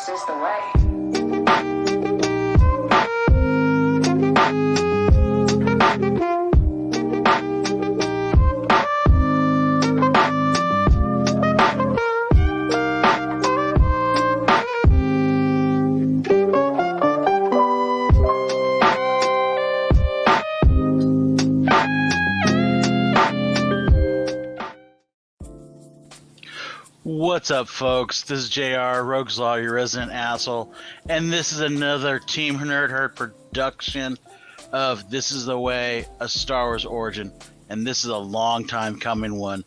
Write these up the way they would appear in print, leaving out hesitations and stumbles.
This is the way. What's up, folks? This is JR, Rogue's Law, your resident asshole, and this is another Team Nerd Herd production of This Is the Way, a Star Wars origin, and this is a long time coming one.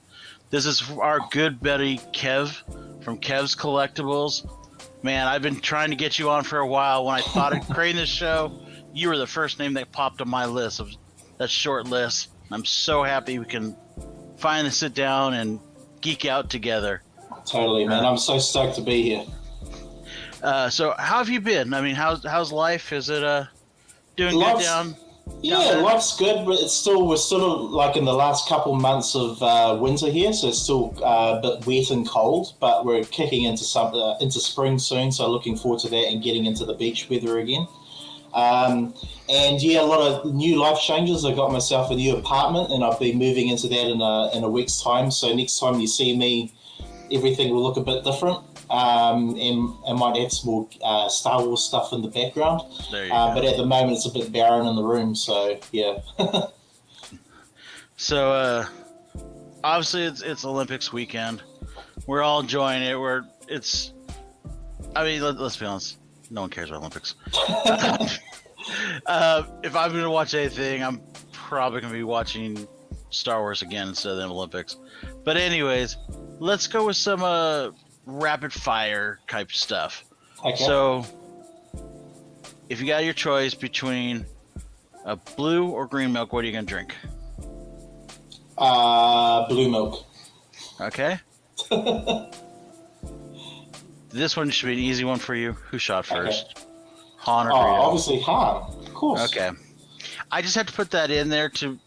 This is our good buddy Kev from Kev's Collectibles. Man, I've been trying to get you on for a while. When I thought of creating this show, you were the first name that popped on my list of that short list. I'm so happy we can finally sit down and geek out together. Totally, man. I'm so stoked to be here. So how have you been? I mean, how's life? Is it doing good down? Yeah, there? life's good, but we're still like in the last couple months of winter here, so it's still a bit wet and cold. But we're kicking into spring soon, so looking forward to that and getting into the beach weather again. And yeah, a lot of new life changes. I got myself a new apartment, and I'll be moving into that in a week's time. So next time you see me, everything will look a bit different, and I might have some more Star Wars stuff in the background. There you go. But at the moment, it's a bit barren in the room, so yeah. So obviously it's Olympics weekend. We're all enjoying it. Let's be honest, no one cares about Olympics. If I'm gonna watch anything, I'm probably gonna be watching Star Wars again instead of the Olympics. But anyways, let's go with some rapid fire type stuff. Okay. So, if you got your choice between a blue or green milk, what are you gonna drink? Blue milk. Okay. This one should be an easy one for you. Who shot first? Okay. Han or Oh, Greedo? obviously Han. Of course. Okay. I just had to put that in there to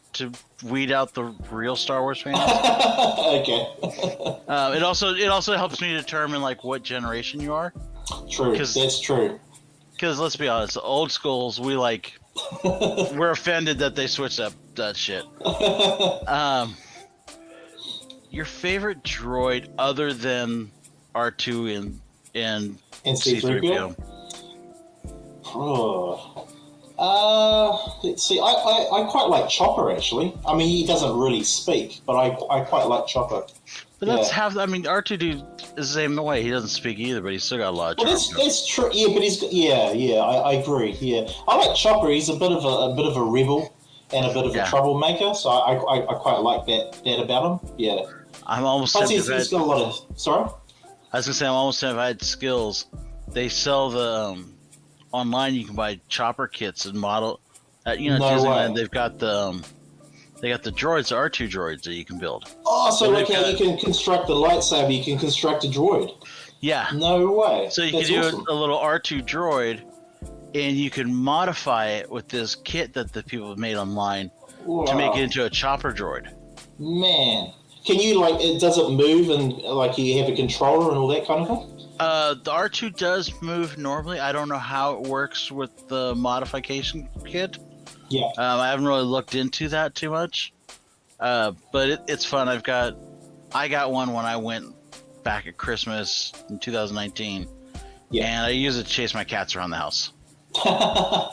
weed out the real Star Wars fans. Okay. It also helps me determine like what generation you are. True. That's true. Because let's be honest, the old schools we're offended that they switched up that shit. Your favorite droid other than R2 and C-3PO? Oh. Let's see. I quite like Chopper, actually. I mean, he doesn't really speak, but I quite like Chopper. But R2D is the same way. He doesn't speak either, but he's still got a lot of charm. Well, that's true. Yeah, but I agree. Yeah, I like Chopper. He's a bit of a rebel and a bit of a troublemaker. So I quite like that about him. Yeah. I'm almost. Plus, he's got a lot of. Sorry. I was gonna say I'm almost if I had skills. They sell the online. You can buy Chopper kits and model. At Disneyland, they've got the droids, the R2 droids that you can build. Oh, so like how you can construct the lightsaber, you can construct a droid. Yeah. No way. So you can do a little R2 droid, and you can modify it with this kit that the people have made online to make it into a Chopper droid. Man, can you does it move and like you have a controller and all that kind of thing? The R2 does move normally. I don't know how it works with the modification kit. Yeah. I haven't really looked into that too much. But it's fun. I got one when I went back at Christmas in 2019. Yeah. And I use it to chase my cats around the house. I'm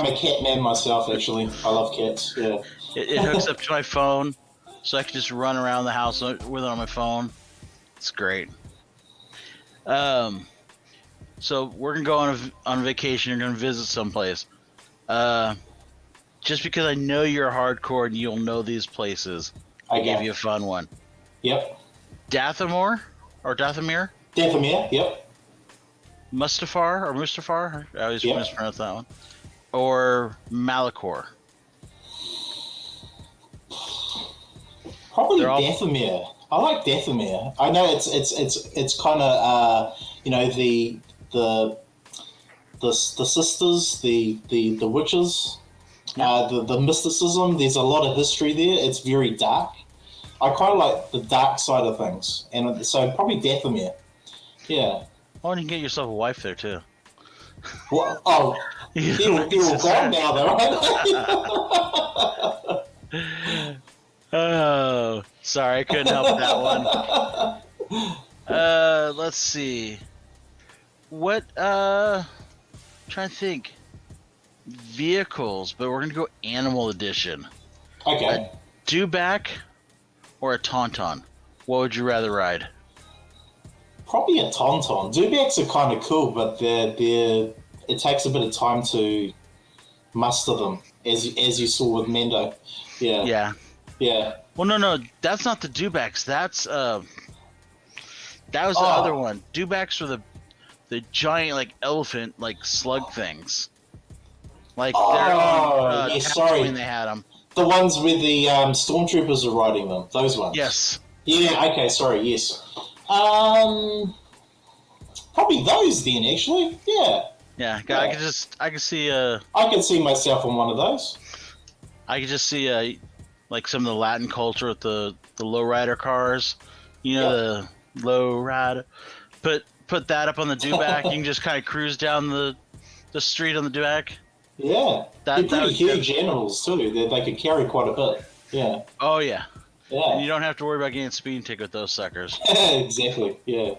a cat man myself, actually. I love cats. Yeah. It hooks up to my phone, so I can just run around the house with it on my phone. It's great. So we're gonna go on vacation. You're gonna visit someplace. Just because I know you're hardcore and you'll know these places, I gave you a fun one. Yep. Dathomir or Dathomir? Dathomir. Yep. Mustafar. I always mispronounce that one. Or Malachor. Probably Dathomir. I like Dathomir. I know it's kind of the sisters, the witches, the mysticism. There's a lot of history there. It's very dark. I quite like the dark side of things, and so probably Dathomir. Yeah. Oh, and you can get yourself a wife there too. Well, oh, You they're all gone now, though, aren't Oh, sorry, I couldn't help that one. Let's see. What? Trying to think. Vehicles, but we're gonna go animal edition. they? Okay. Dewback or a tauntaun? What would you rather ride? Probably a tauntaun. Dewbacks are kind of cool, but it takes a bit of time to muster them, as you saw with Mendo. Yeah. Yeah. Yeah. Well, no, that's not the dewbacks. That was the other one. Dewbacks were the giant like elephant like slug things. Like they're on sorry. Tatooine they had them. The ones where the stormtroopers are riding them. Those ones. Yes. Yeah. Okay. Sorry. Yes. Probably those then. Actually. Yeah. Yeah. Yeah. I could see I could see myself on one of those. I could just see like some of the Latin culture with the lowrider cars. You know, the lowrider. Put that up on the dewback. You can just kind of cruise down the street on the dewback. Yeah. They're pretty huge animals too. They could carry quite a bit. Yeah. Oh yeah. Yeah. And you don't have to worry about getting a speeding ticket with those suckers. Exactly. Yeah.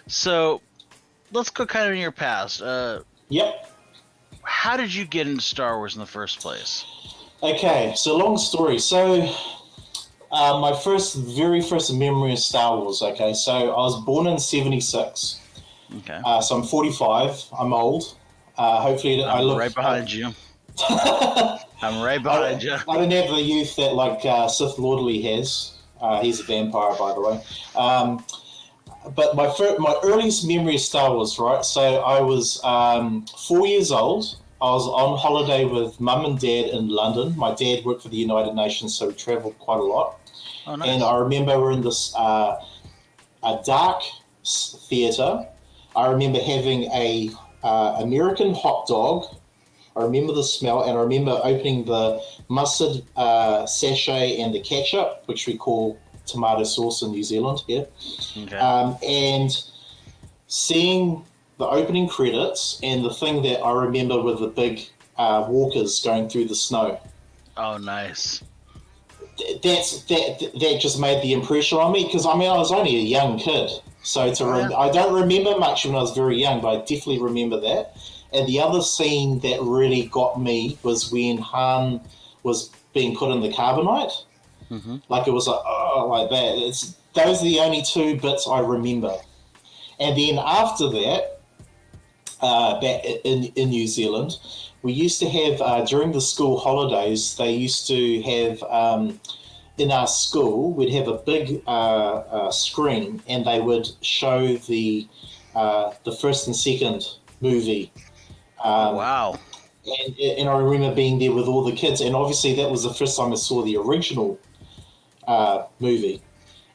So, let's go kind of in your past. Yep. How did you get into Star Wars in the first place? Okay, so long story. So, my very first memory of Star Wars. Okay, so I was born in '76. Okay. So I'm 45. I'm old. Hopefully, I look right behind you. I'm right behind you. I don't have the youth that like Sith Lordley has. He's a vampire, by the way. But my earliest memory of Star Wars, right? So I was 4 years old. I was on holiday with Mum and Dad in London. My dad worked for the United Nations, so we travelled quite a lot. Oh, nice. And I remember we're in this a dark theatre. I remember having a American hot dog. I remember the smell, and I remember opening the mustard sachet and the ketchup, which we call tomato sauce in New Zealand here. Okay. And seeing the opening credits, and the thing that I remember with the big walkers going through the snow. Oh, nice. That just made the impression on me, because I mean I was only a young kid, so I don't remember much when I was very young, but I definitely remember that. And the other scene that really got me was when Han was being put in the carbonite. Mm-hmm. Like it was like that. Those are the only two bits I remember. And then after that, back in New Zealand, we used to have during the school holidays. They used to have in our school. We'd have a big screen, and they would show the first and second movie. Wow. And I remember being there with all the kids, and obviously that was the first time I saw the original movie,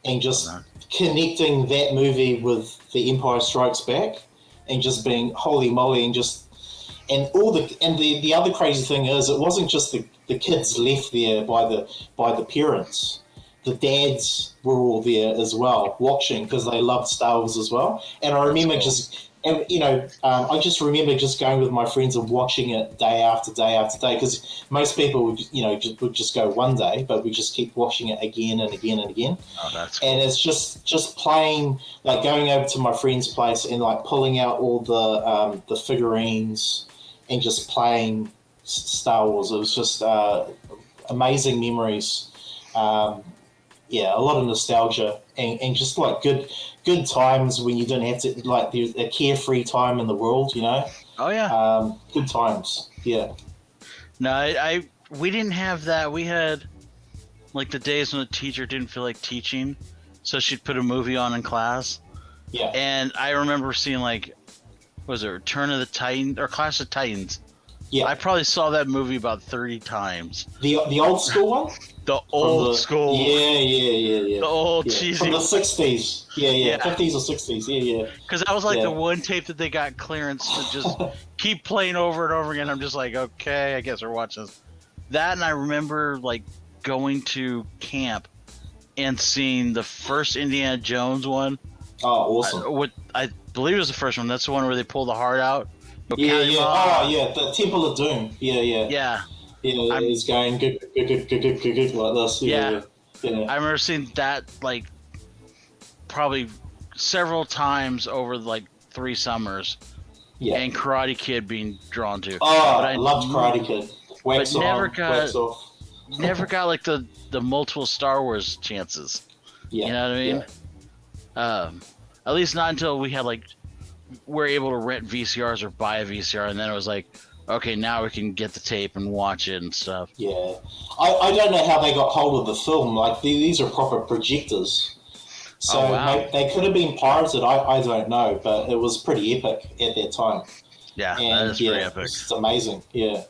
and just connecting that movie with The Empire Strikes Back, and just being holy moly, and the other crazy thing is it wasn't just the kids left there by the parents. The dads were all there as well, watching, because they loved Star Wars as well. And I remember I just remember just going with my friends and watching it day after day after day, because most people would just go one day, but we just keep watching it again and again and again. Oh, that's cool. And it's just playing, like going over to my friend's place and like pulling out all the figurines and just playing Star Wars. It was just amazing memories. Yeah, a lot of nostalgia and just like good times when you don't have to, like, there's a carefree time in the world, you know? Oh, yeah. Good times, yeah. No, we didn't have that. We had, like, the days when the teacher didn't feel like teaching, so she'd put a movie on in class. Yeah. And I remember seeing, like, was it Return of the Titans, or Clash of Titans? Yeah. I probably saw that movie about 30 times. The old school one? The old school. Yeah. The old cheesy. From the 60s. Yeah. 50s or 60s. Yeah. Because that was like the one tape that they got clearance to just keep playing over and over again. I'm just like, okay, I guess we're watching this. That, and I remember like going to camp and seeing the first Indiana Jones one Oh, awesome. I believe it was the first one. That's the one where they pull the heart out. Yeah, yeah. Oh, yeah. The Temple of Doom. Yeah, yeah. Yeah. Yeah, it's going good, good, good, good, good, good, good, like this. Yeah, yeah. I remember seeing that like probably several times over like 3 summers. Yeah. And Karate Kid being drawn to. Oh, but I loved Karate Kid. Wax but on, never got wax off. never got like the multiple Star Wars chances. Yeah. You know what I mean? Yeah. At least not until we had like we're able to rent VCRs or buy a VCR, and then it was like, okay, now we can get the tape and watch it and stuff. Yeah. I don't know how they got hold of the film. Like these are proper projectors. So they could have been pirated. I don't know, but it was pretty epic at that time. Yeah, and, that is pretty epic. It's amazing. Yeah.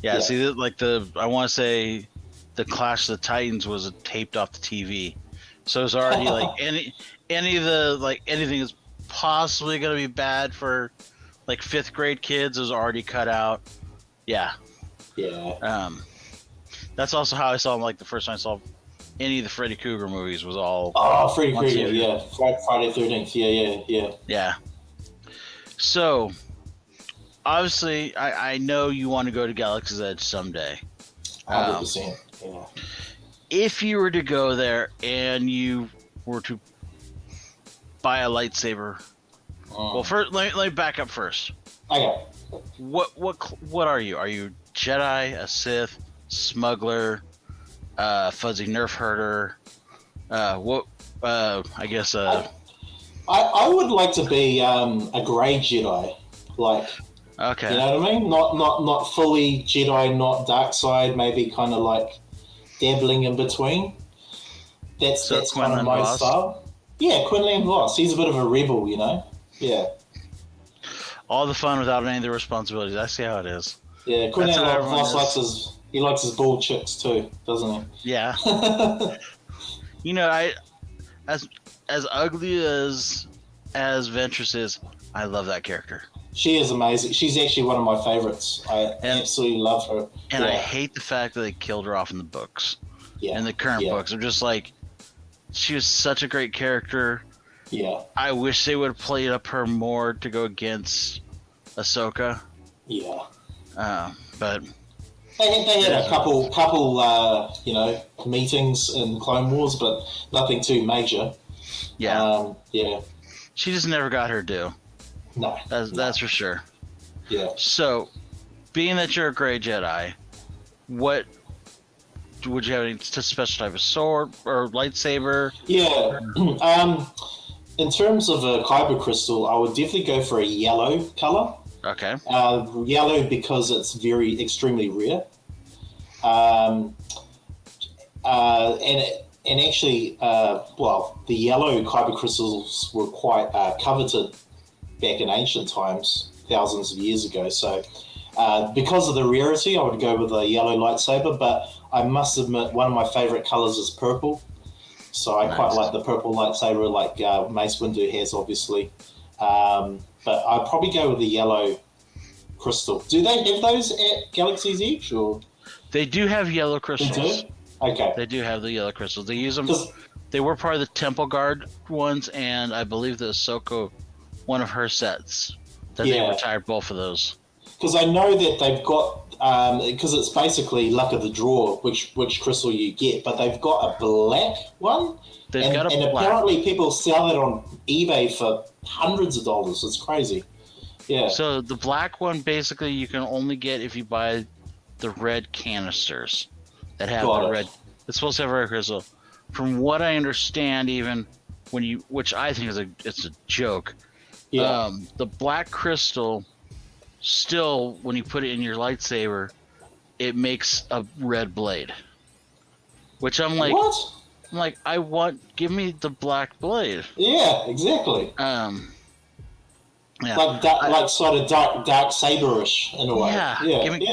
Yeah. See, like I want to say, the Clash of the Titans was taped off the TV, so it's already like any of the like anything that's possibly going to be bad for like 5th grade kids is already cut out. Yeah. Yeah. That's also how I saw them. Like the first time I saw any of the Freddy Krueger movies was all. Oh, Freddy Krueger, yeah. Friday 13th, yeah. Yeah. So, obviously, I know you want to go to Galaxy's Edge someday. 100%. Yeah. If you were to go there and you were to buy a lightsaber, well, first let me back up first. Okay. What are you? Are you Jedi, a Sith, smuggler, fuzzy nerf herder? I guess. I would like to be a grey Jedi, like. Okay. You know what I mean? Not fully Jedi, not dark side. Maybe kind of like dabbling in between. That's kind of my style. Yeah, Quinlan Voss. He's a bit of a rebel, you know. Yeah. All the fun without any of the responsibilities. I see how it is. Yeah, Quinlan Voss likes his bald chicks too, doesn't he? Yeah. You know, as ugly as Ventress is, I love that character. She is amazing. She's actually one of my favorites. I absolutely love her. And I hate the fact that they killed her off in the books. Yeah. In the current books. I'm just like, she was such a great character. Yeah. I wish they would have played up her more to go against Ahsoka. Yeah. But they had a couple meetings in Clone Wars, but nothing too major. Yeah. Yeah. She just never got her due. No. That's for sure. Yeah. So, being that you're a gray Jedi, what would you have any special type of sword or lightsaber? Yeah. In terms of a kyber crystal, I would definitely go for a yellow color. Okay. Yellow because it's extremely rare. And actually, the yellow kyber crystals were quite coveted back in ancient times, thousands of years ago. So, because of the rarity, I would go with a yellow lightsaber. But I must admit, one of my favorite colors is purple. So I quite like the purple lightsaber, like Mace Windu has, obviously. But I'd probably go with the yellow crystal. Do they have those at Galaxy's Edge? Or? They do have yellow crystals. They do? Okay. They do have the yellow crystals. They use them. They were part of the Temple Guard ones, and I believe the Ahsoka, one of her sets, that they retired both of those. Because I know that they've got, because it's basically luck of the draw which crystal you get, but they've got a black one. And apparently people sell it on eBay for hundreds of dollars. It's crazy. Yeah. So the black one, basically, you can only get if you buy the red canisters that have the red. It's supposed to have a red crystal. From what I understand, even which I think it's a joke. Yeah. The black crystal, still, when you put it in your lightsaber, it makes a red blade. Which I'm like, what? I'm like, give me the black blade. Yeah, exactly. Yeah. Like sort of dark saber-ish in a way. Yeah.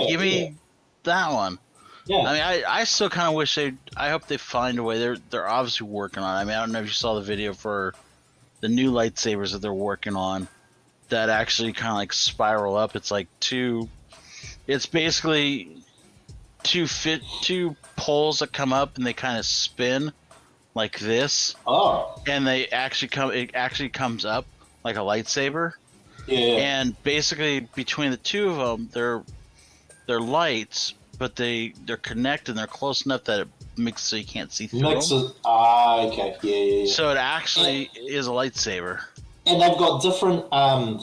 Give me that one. Yeah. I mean, I still kind of wish I hope they find a way. They're obviously working on it. I mean, I don't know if you saw the video for the new lightsabers that they're working on that actually kind of like spiral up. It's like it's basically two poles that come up and they kind of spin like this, Oh, and they actually come. It actually comes up like a lightsaber, yeah. and basically between the two of them, they're lights, but they're connected. And they're close enough that it makes so you can't see through them. Mixes. Okay. Yeah. So it actually is a lightsaber. And they've got different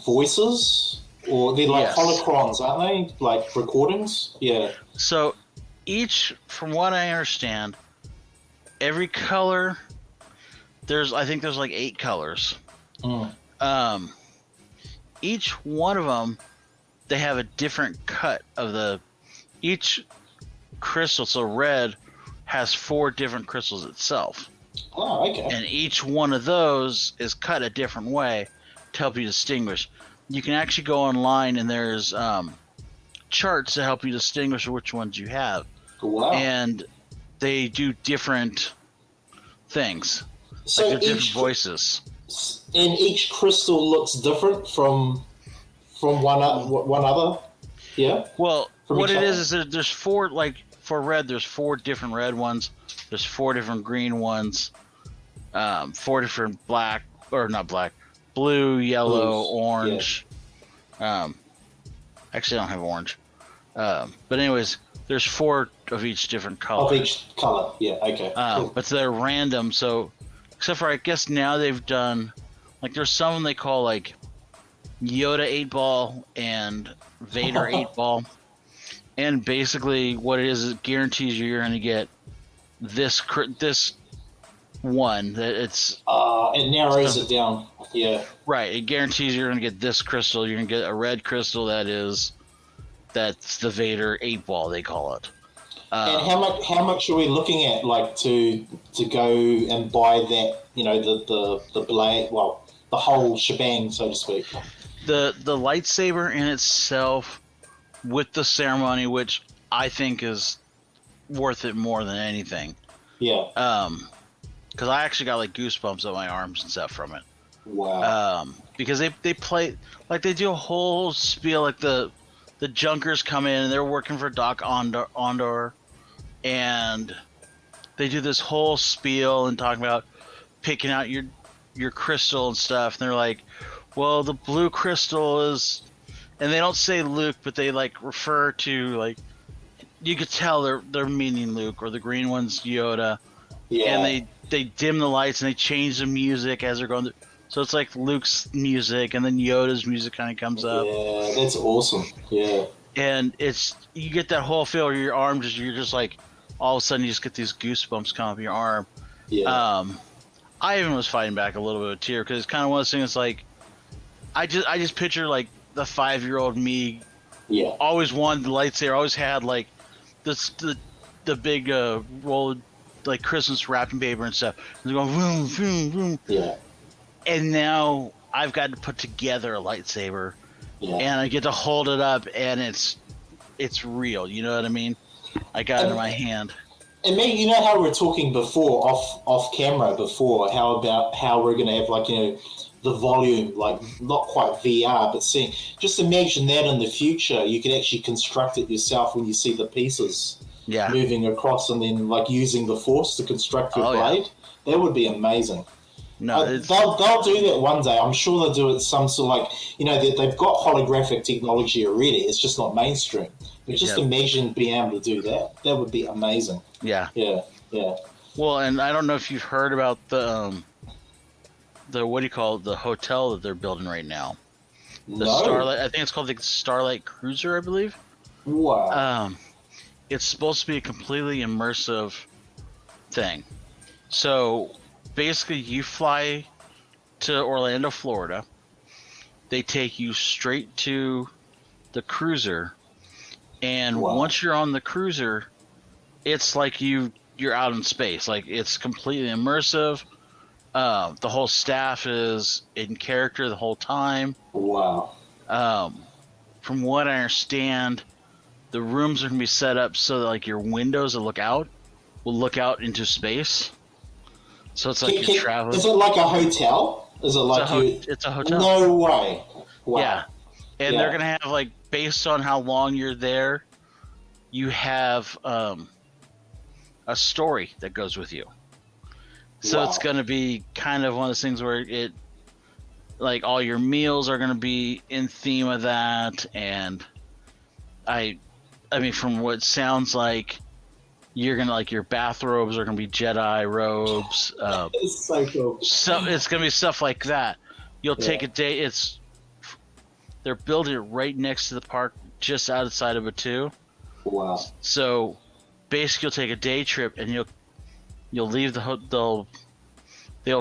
voices, or they're like Yes. holocrons, aren't they? Like recordings. Yeah. So each, from what I understand, every color, I think there's like 8 colors. Mm. Each one of them, they have a different cut of each crystal. So red has 4 different crystals itself. Oh, okay. And each one of those is cut a different way to help you distinguish. You can actually go online and there's charts to help you distinguish which ones you have. Wow. And they do different things. So like different voices. And each crystal looks different from one other. Yeah. Well, From what each it other? is that there's 4, like for red, there's 4 different red ones. There's 4 different green ones. 4 different black, or not black, blue, yellow, Blues. orange. Actually, I don't have orange. But anyways, there's 4 of each different color. Of each color. Yeah. Okay. Cool. But they're random. So, except for I guess now they've done, like there's some they call like Yoda 8-ball and Vader 8-ball. And basically, what it is, it guarantees you're going to get this one. That it's It narrows it down. Yeah. right. It guarantees you're going to get this crystal. You're going to get a red crystal that's the Vader 8-ball, they call it. And how much are we looking at, like to go and buy that? You know, the blade. Well, the whole shebang, so to speak. The lightsaber in itself, with the ceremony, which I think is worth it more than anything. Yeah. Because I actually got like goosebumps on my arms and stuff from it. Wow. Because they play, like they do a whole spiel, like the Junkers come in and they're working for Doc Ondor, and they do this whole spiel and talking about picking out your crystal and stuff. And they're like, well, the blue crystal is, and they don't say Luke, but they like refer to, like, you could tell they're meaning Luke, or the green one's Yoda. Yeah. And they dim the lights and they change the music as they're going through. So it's like Luke's music and then Yoda's music kind of comes up. Yeah, that's awesome. Yeah. And you get that whole feel where your arm you're just like, all of a sudden you just get these goosebumps come up your arm. Yeah. I even was fighting back a little bit of a tear because it's kind of one of those things like, I just picture like the 5-year-old me. Yeah. Always wanted the lightsaber. Always had like the big roll of, like Christmas wrapping paper and stuff. And they're going vroom vroom vroom. Yeah. And now I've got to put together a lightsaber, and I get to hold it up, and it's real. You know what I mean? I got it in my hand. And me, you know how we were talking before, off camera before, how we're gonna have, like, you know, the volume, like not quite VR, but seeing. Just imagine that in the future, you could actually construct it yourself when you see the pieces moving across, and then like using the Force to construct your blade. Yeah. That would be amazing. No, they'll do that one day. I'm sure they'll do it some sort of, like, you know, they've got holographic technology already. It's just not mainstream. But just imagine being able to do that. That would be amazing. Yeah. Yeah. Yeah. Well, and I don't know if you've heard about the what do you call it, the hotel that they're building right now. The Starlight. I think it's called the Starlight Cruiser, I believe. Wow. It's supposed to be a completely immersive thing. So basically, you fly to Orlando, Florida. They take you straight to the cruiser, and once you're on the cruiser, it's like you're out in space. Like, it's completely immersive. The whole staff is in character the whole time. Wow. From what I understand, the rooms are going to be set up so that, like, your windows that look out will look out into space. So it's like you're traveling. Is it like a hotel? Is it like it's a hotel. No way. Wow. Yeah. And they're going to have, like, based on how long you're there, you have a story that goes with you. So Wow. it's going to be kind of one of those things where it, like, all your meals are going to be in theme of that. And I mean, from what it sounds like, you're going to, like, your bathrobes are going to be Jedi robes. It's so cool. So it's going to be stuff like that. You'll take Yeah. a day. They're building it right next to the park, just outside of Batu. Wow. So basically, you'll take a day trip, and you'll leave they'll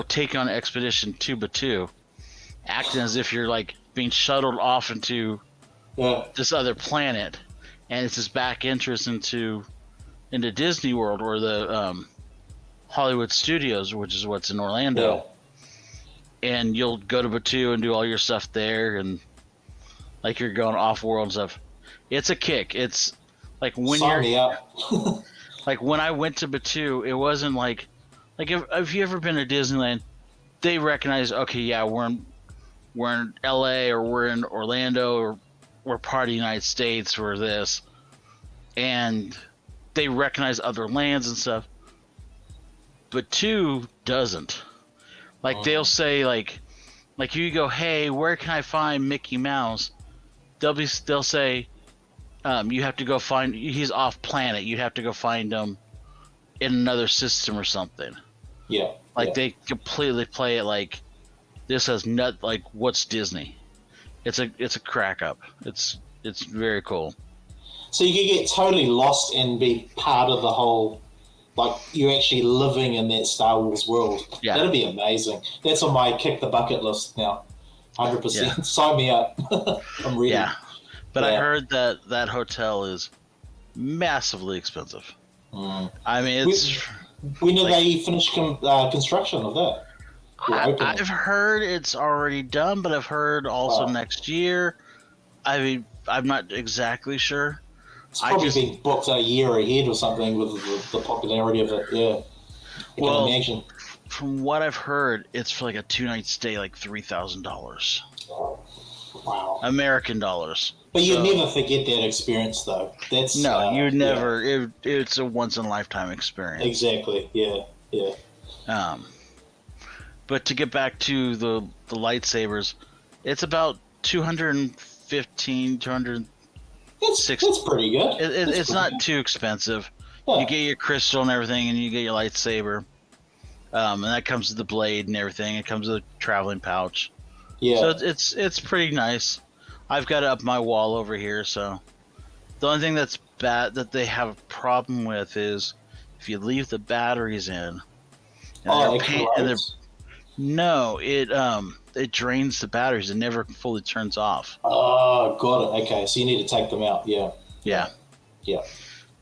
take you on an expedition to Batu, acting as if you're like being shuttled off into Yeah. this other planet, and it's this back entrance into Disney World or the Hollywood Studios, which is what's in Orlando. Yeah. And you'll go to Batu and do all your stuff there, and like you're going off world and stuff. It's a kick. It's like when Sign me up. like when I went to Batu, it wasn't like if you ever been to Disneyland, they recognize, okay, yeah, we're in LA or we're in Orlando or we're part of the United States or this, and they recognize other lands and stuff. Batu doesn't. Like they'll say like you go, hey, where can I find Mickey Mouse? They'll say, you have to go find. He's off planet. You have to go find him in another system or something. Yeah. Like yeah. they completely play it like this has like what's Disney. It's a crack up. It's very cool. So you can get totally lost and be part of the whole, like you're actually living in that Star Wars world. Yeah. That'd be amazing. That's on my kick the bucket list now. 100%. Yeah. Sign me up. I'm ready. Yeah, but I Yeah. heard that hotel is massively expensive. Mm. I mean, it's. When do they finish construction of that? Or open it? I've heard it's already done, but I've heard also Wow. next year. I mean, I'm not exactly sure. It's probably been booked a year ahead or something with the popularity of it. Yeah. I Well, can imagine. From what I've heard, it's for like a 2-night stay, like $3,000 Wow. American dollars. But you'd So- never forget that experience, though. That's No, you yeah. never. It's a once in a lifetime experience. Exactly. Yeah. Yeah. But to get back to the lightsabers, it's about 215, 200. That's pretty good. It's not too expensive. Yeah. You get your crystal and everything, and you get your lightsaber. And that comes with the blade and everything. It comes with a traveling pouch. Yeah. So it's pretty nice. I've got it up my wall over here. So the only thing that's bad that they have a problem with is if you leave the batteries in. And no, it drains the batteries. It never fully turns off. Oh, got it. Okay, so you need to take them out. Yeah. Yeah. Yeah.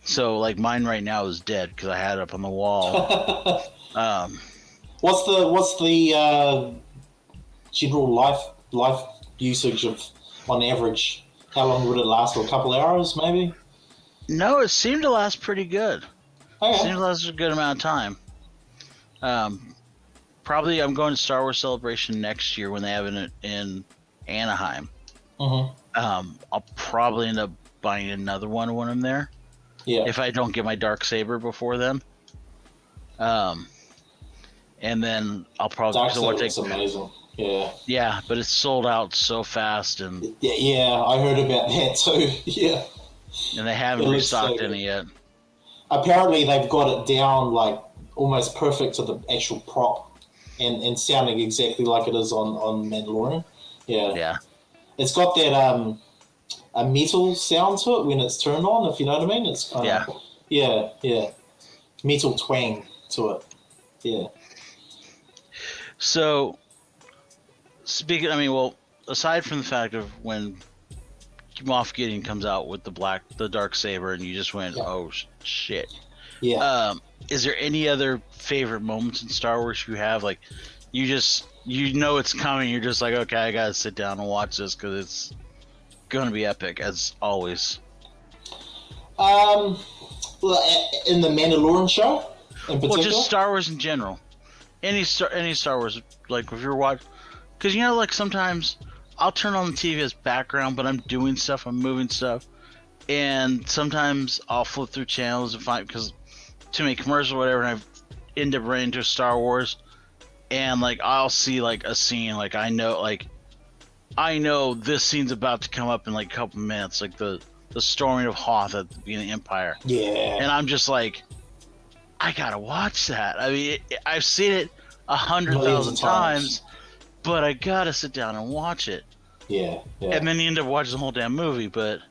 So like mine right now is dead because I had it up on the wall. What's the general life usage of, on average? How long would it last? For a couple hours, maybe? No, it seemed to last pretty good. Okay. Seemed to last a good amount of time. Probably I'm going to Star Wars Celebration next year when they have it in Anaheim. Mm-hmm. I'll probably end up buying another one when I'm there. Yeah. If I don't get my dark saber before then. And then I'll probably Dark Saber is amazing. Yeah. Yeah, but it's sold out so fast, and Yeah, I heard about that too. Yeah. they haven't It looks restocked so any yet. Apparently, they've got it down like almost perfect to the actual prop, and sounding exactly like it is on Mandalorian. Yeah. Yeah. It's got that a metal sound to it when it's turned on, if you know what I mean. It's kind of yeah, metal twang to it. Yeah. So, speaking, aside from the fact of when Moff Gideon comes out with the dark saber, and you just went, Yeah. oh shit. Yeah. Is there any other favorite moments in Star Wars you have? Like, you know it's coming. You're just like, okay, I gotta sit down and watch this because it's gonna be epic as always. Well, in the Mandalorian show, in particular. Well, just Star Wars in general. Any Star Wars, like if you're watching, because like sometimes I'll turn on the TV as background, but I'm doing stuff, I'm moving stuff, and sometimes I'll flip through channels and find because too many commercials or whatever, and end up running into Star Wars, and like I'll see like a scene, like I know this scene's about to come up in like a couple minutes, like the storming of Hoth at the beginning of Empire. Yeah. And I'm just like, I gotta watch that. I mean, I've seen it 100,000 times, but I gotta sit down and watch it. Yeah. And then you end up watching the whole damn movie. But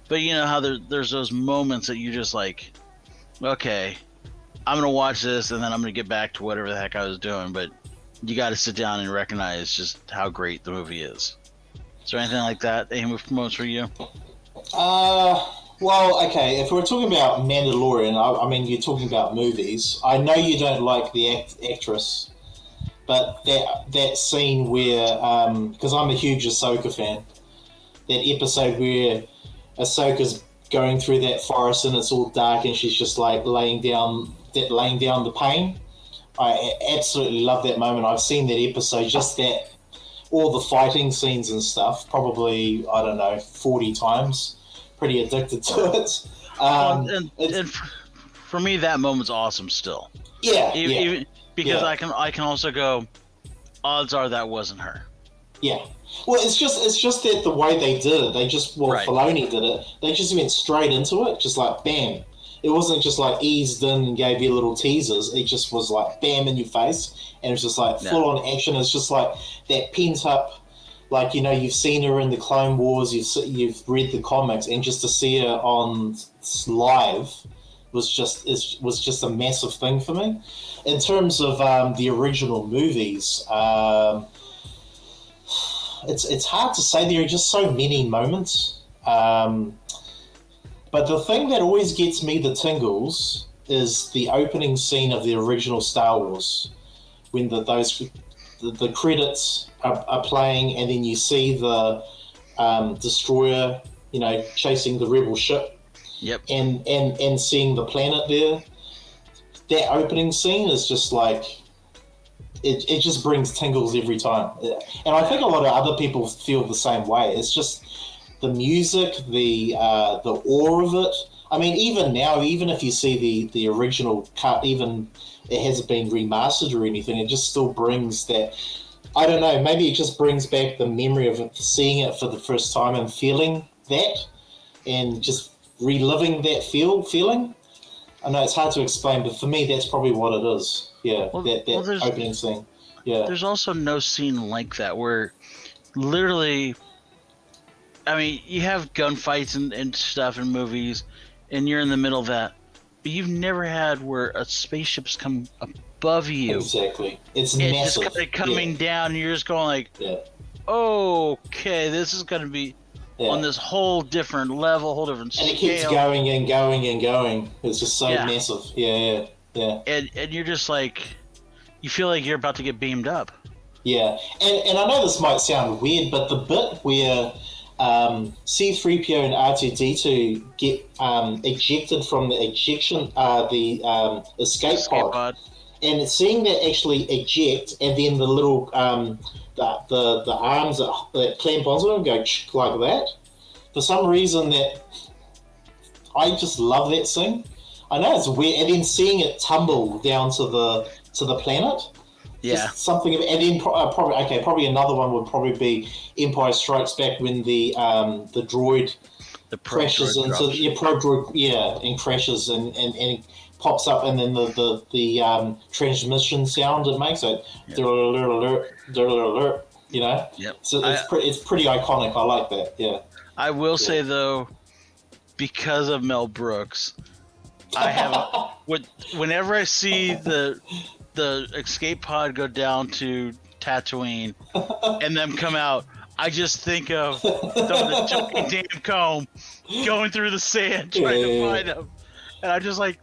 you know how there's those moments that you just like, okay, I'm gonna watch this and then I'm gonna get back to whatever the heck I was doing. But you gotta sit down and recognize just how great the movie is. Is there anything like that? Any moments for you? Well, okay, if we're talking about Mandalorian, I mean, you're talking about movies. I know you don't like the actress, but that scene where, because I'm a huge Ahsoka fan, that episode where Ahsoka's going through that forest and it's all dark and she's just like laying down the pain. I absolutely love that moment. I've seen that episode, just that, all the fighting scenes and stuff, probably, I don't know, 40 times. Pretty addicted to it. And for me, that moment's awesome still. Yeah, even because I can also go, odds are that wasn't her. Yeah. Well, it's just that the way they did it, Filoni did it. They just went straight into it, just like bam. It wasn't just like eased in and gave you little teasers. It just was like bam in your face, and it's just like full on action. It's just like that pent up. Like, you know, you've seen her in the Clone Wars, you've read the comics, and just to see her on live was just a massive thing for me. In terms of the original movies, it's hard to say. There are just so many moments. But the thing that always gets me the tingles is the opening scene of the original Star Wars, when the credits are playing, and then you see the destroyer, you know, chasing the rebel ship. Yep. And seeing the planet there. That opening scene is just like it just brings tingles every time. And I think a lot of other people feel the same way. It's just the music, the awe of it. I mean, even now, even if you see the original cut, even it hasn't been remastered or anything, it just still brings that. I don't know, maybe it just brings back the memory of seeing it for the first time and feeling that, and just reliving that feeling. I know it's hard to explain, but for me, that's probably what it is. Yeah, that opening scene. Yeah. There's also no scene like that where literally, I mean, you have gunfights and stuff in movies, and you're in the middle of that, but you've never had where a spaceship's come above you. Exactly. It's massive. Just kind of coming down, and you're just going like, okay, this is going to be on this whole different level, whole different scale. And it keeps going and going and going. It's just so massive. Yeah. And you're just like, you feel like you're about to get beamed up. Yeah. And I know this might sound weird, but the bit where C-3PO and R2-D2 get ejected from the escape pod, and seeing that actually eject, and then the little the arms that clamp onto them go like that. For some reason, that I just love that scene. I know it's weird, and then seeing it tumble down to the planet. Yeah. Just something, and then probably another one would probably be Empire Strikes Back, when the droid crashes into the probe droid, and crashes and pops up, and then the transmission sound it makes, it alert, you know. Yep. So it's pretty iconic. I like that. Yeah. I will say though, because of Mel Brooks, I have whenever I see the escape pod go down to Tatooine and them come out, I just think of the giant damn comb going through the sand trying to find them, and I'm just like,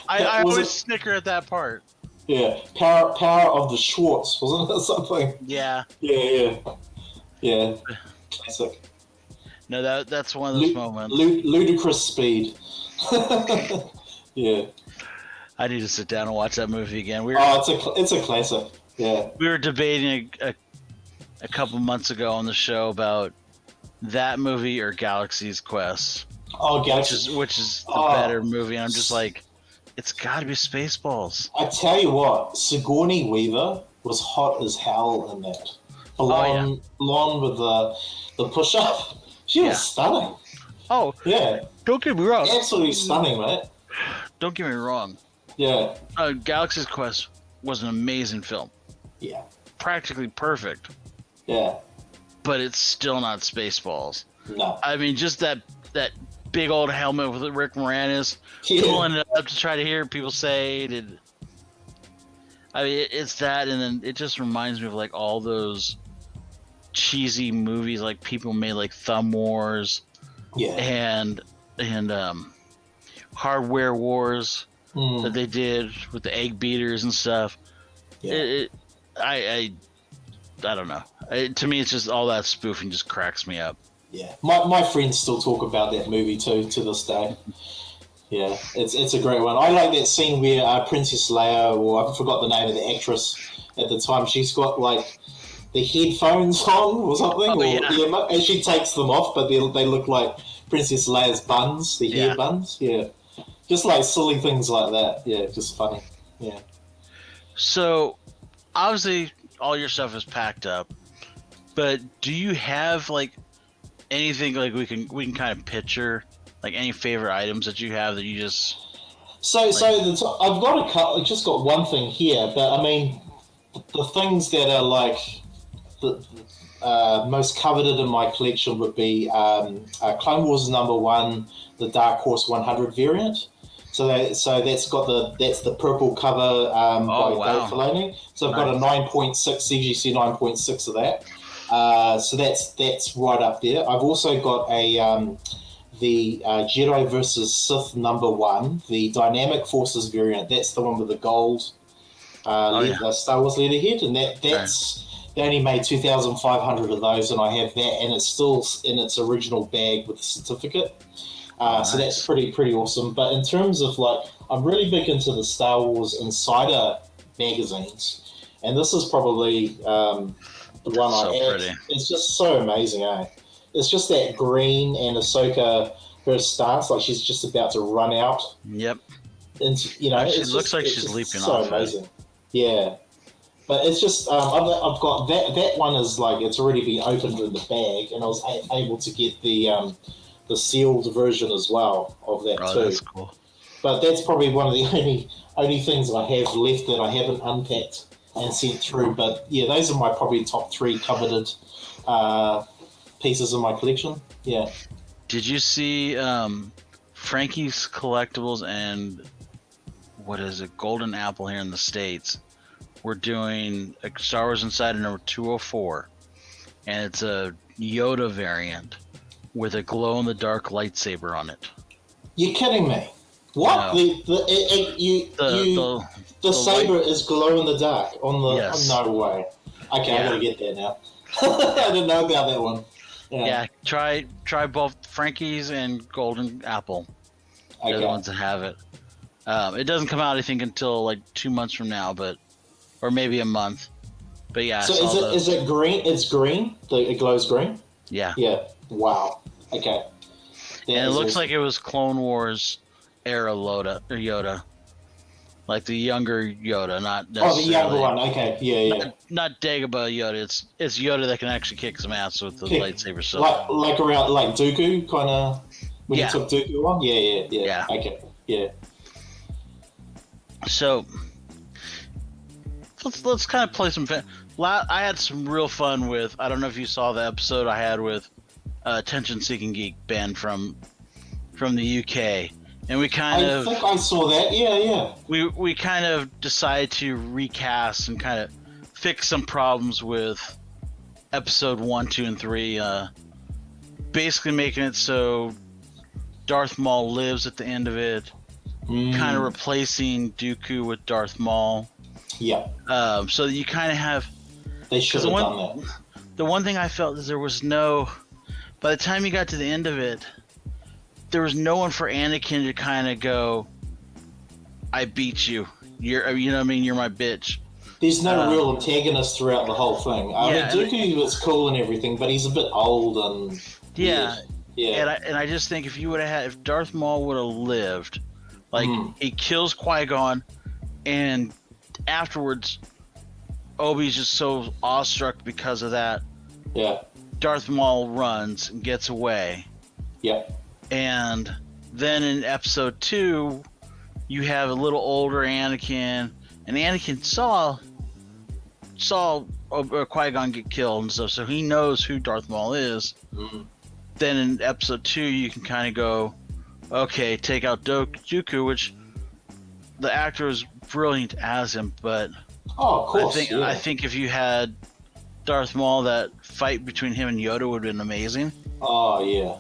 I always snicker at that part. Yeah, power of the Schwartz, wasn't it, something? Yeah. Yeah. Classic. No, that's one of those moments. Ludicrous speed. Yeah. I need to sit down and watch that movie again. It's a classic. Yeah. We were debating a couple months ago on the show about that movie or Galaxy's Quest. Oh, Galaxy. Which is the better movie, and I'm just like, It's got to be Spaceballs. I tell you what, Sigourney Weaver was hot as hell in that. Blonde with the push-up. She was stunning. Oh, yeah. Don't get me wrong. Absolutely stunning, mate. Don't get me wrong. Yeah. Galaxy's Quest was an amazing film. Yeah. Practically perfect. Yeah. But it's still not Spaceballs. No. I mean, just that big old helmet with Rick Moranis pulling it up to try to hear people say it. I mean, it's that, and then it just reminds me of like all those cheesy movies like people made, like Thumb Wars, and Hardware Wars that they did with the egg beaters and stuff. Yeah. I don't know. To me, it's just all that spoofing just cracks me up. Yeah, my friends still talk about that movie too to this day. Yeah, it's a great one. I like that scene where Princess Leia, or I forgot the name of the actress at the time, she's got like the headphones on or something, and she takes them off, but they look like Princess Leia's buns, the hair buns. Yeah, just like silly things like that. Yeah, just funny. Yeah. So, obviously, all your stuff is packed up, but do you have like anything like we can kind of picture, like any favorite items that you have that you just I've got just got one thing here, but I mean the things that are like the most coveted in my collection would be Clone Wars #1, the Dark Horse 100 variant. So that's the purple cover by Dave Filoni. So I've got a 9.6 CGC 9.6 of that. So that's right up there. I've also got the Jedi versus Sith #1, the Dynamic Forces variant. That's the one with the gold Star Wars letterhead, and they only made 2,500 of those, and I have that, and it's still in its original bag with the certificate. So that's pretty awesome. But in terms of like, I'm really big into the Star Wars Insider magazines, and this is probably the one I have. Pretty. It's just so amazing, eh? It's just that green and Ahsoka, her stance, like she's just about to run out. Yep. And it looks like she's leaping off. So amazing. It. Yeah. But it's just I've got that one is like it's already been opened in the bag, and I was able to get the sealed version as well of that too. That's cool. But that's probably one of the only things I have left that I haven't unpacked and sent through. But yeah, those are my probably top 3 coveted pieces in my collection. Yeah. Did you see Frankie's Collectibles and what is it, Golden Apple here in the States? We're doing a Star Wars Insider number 204, and it's a Yoda variant with a glow-in-the-dark lightsaber on it. You're kidding me? What? No. The saber is glow-in-the-dark on the... Yes. Oh, no way. Okay, I gotta get that now. I didn't know about that one. Yeah, try both Frankie's and Golden Apple. Okay. They're the ones that have it. It doesn't come out, I think, until like 2 months from now, or maybe a month. But yeah. So is it green? It's green. It glows green. Yeah. Yeah. Wow. Okay. And it looks like it was Clone Wars era Yoda. Like the younger Yoda, not necessarily... Oh, the younger one. Okay, yeah. Not Dagobah Yoda. It's Yoda that can actually kick some ass with the lightsaber. So like around like Dooku, kind of when you took Dooku on. Yeah. Okay, yeah. So let's kind of play some. I had some real fun with. I don't know if you saw the episode I had with Attention Seeking Geek Ben from the UK. And we kind of... I think I saw that, yeah. We kind of decided to recast and kind of fix some problems with episode 1, 2, and 3. Basically making it so Darth Maul lives at the end of it. Kind of replacing Dooku with Darth Maul. Yeah. So that you kind of have... They should have done that. The one thing I felt is there was no... By the time you got to the end of it... There was no one for Anakin to kind of go, I beat you. You know what I mean? You're my bitch. There's no real antagonist throughout the whole thing. I mean, Dooku was cool and everything, but he's a bit old and... Yeah. And I just think if Darth Maul would have lived Like he kills Qui-Gon, and afterwards, Obi's just so awestruck because of that. Yeah. Darth Maul runs and gets away. Yep. And then in episode 2, you have a little older Anakin, and Anakin saw Qui-Gon get killed and stuff, so he knows who Darth Maul is. Then in episode 2, you can kind of go, okay, take out Dooku, which the actor is brilliant as him, but of course, I think if you had Darth Maul, that fight between him and Yoda would have been amazing. Oh yeah,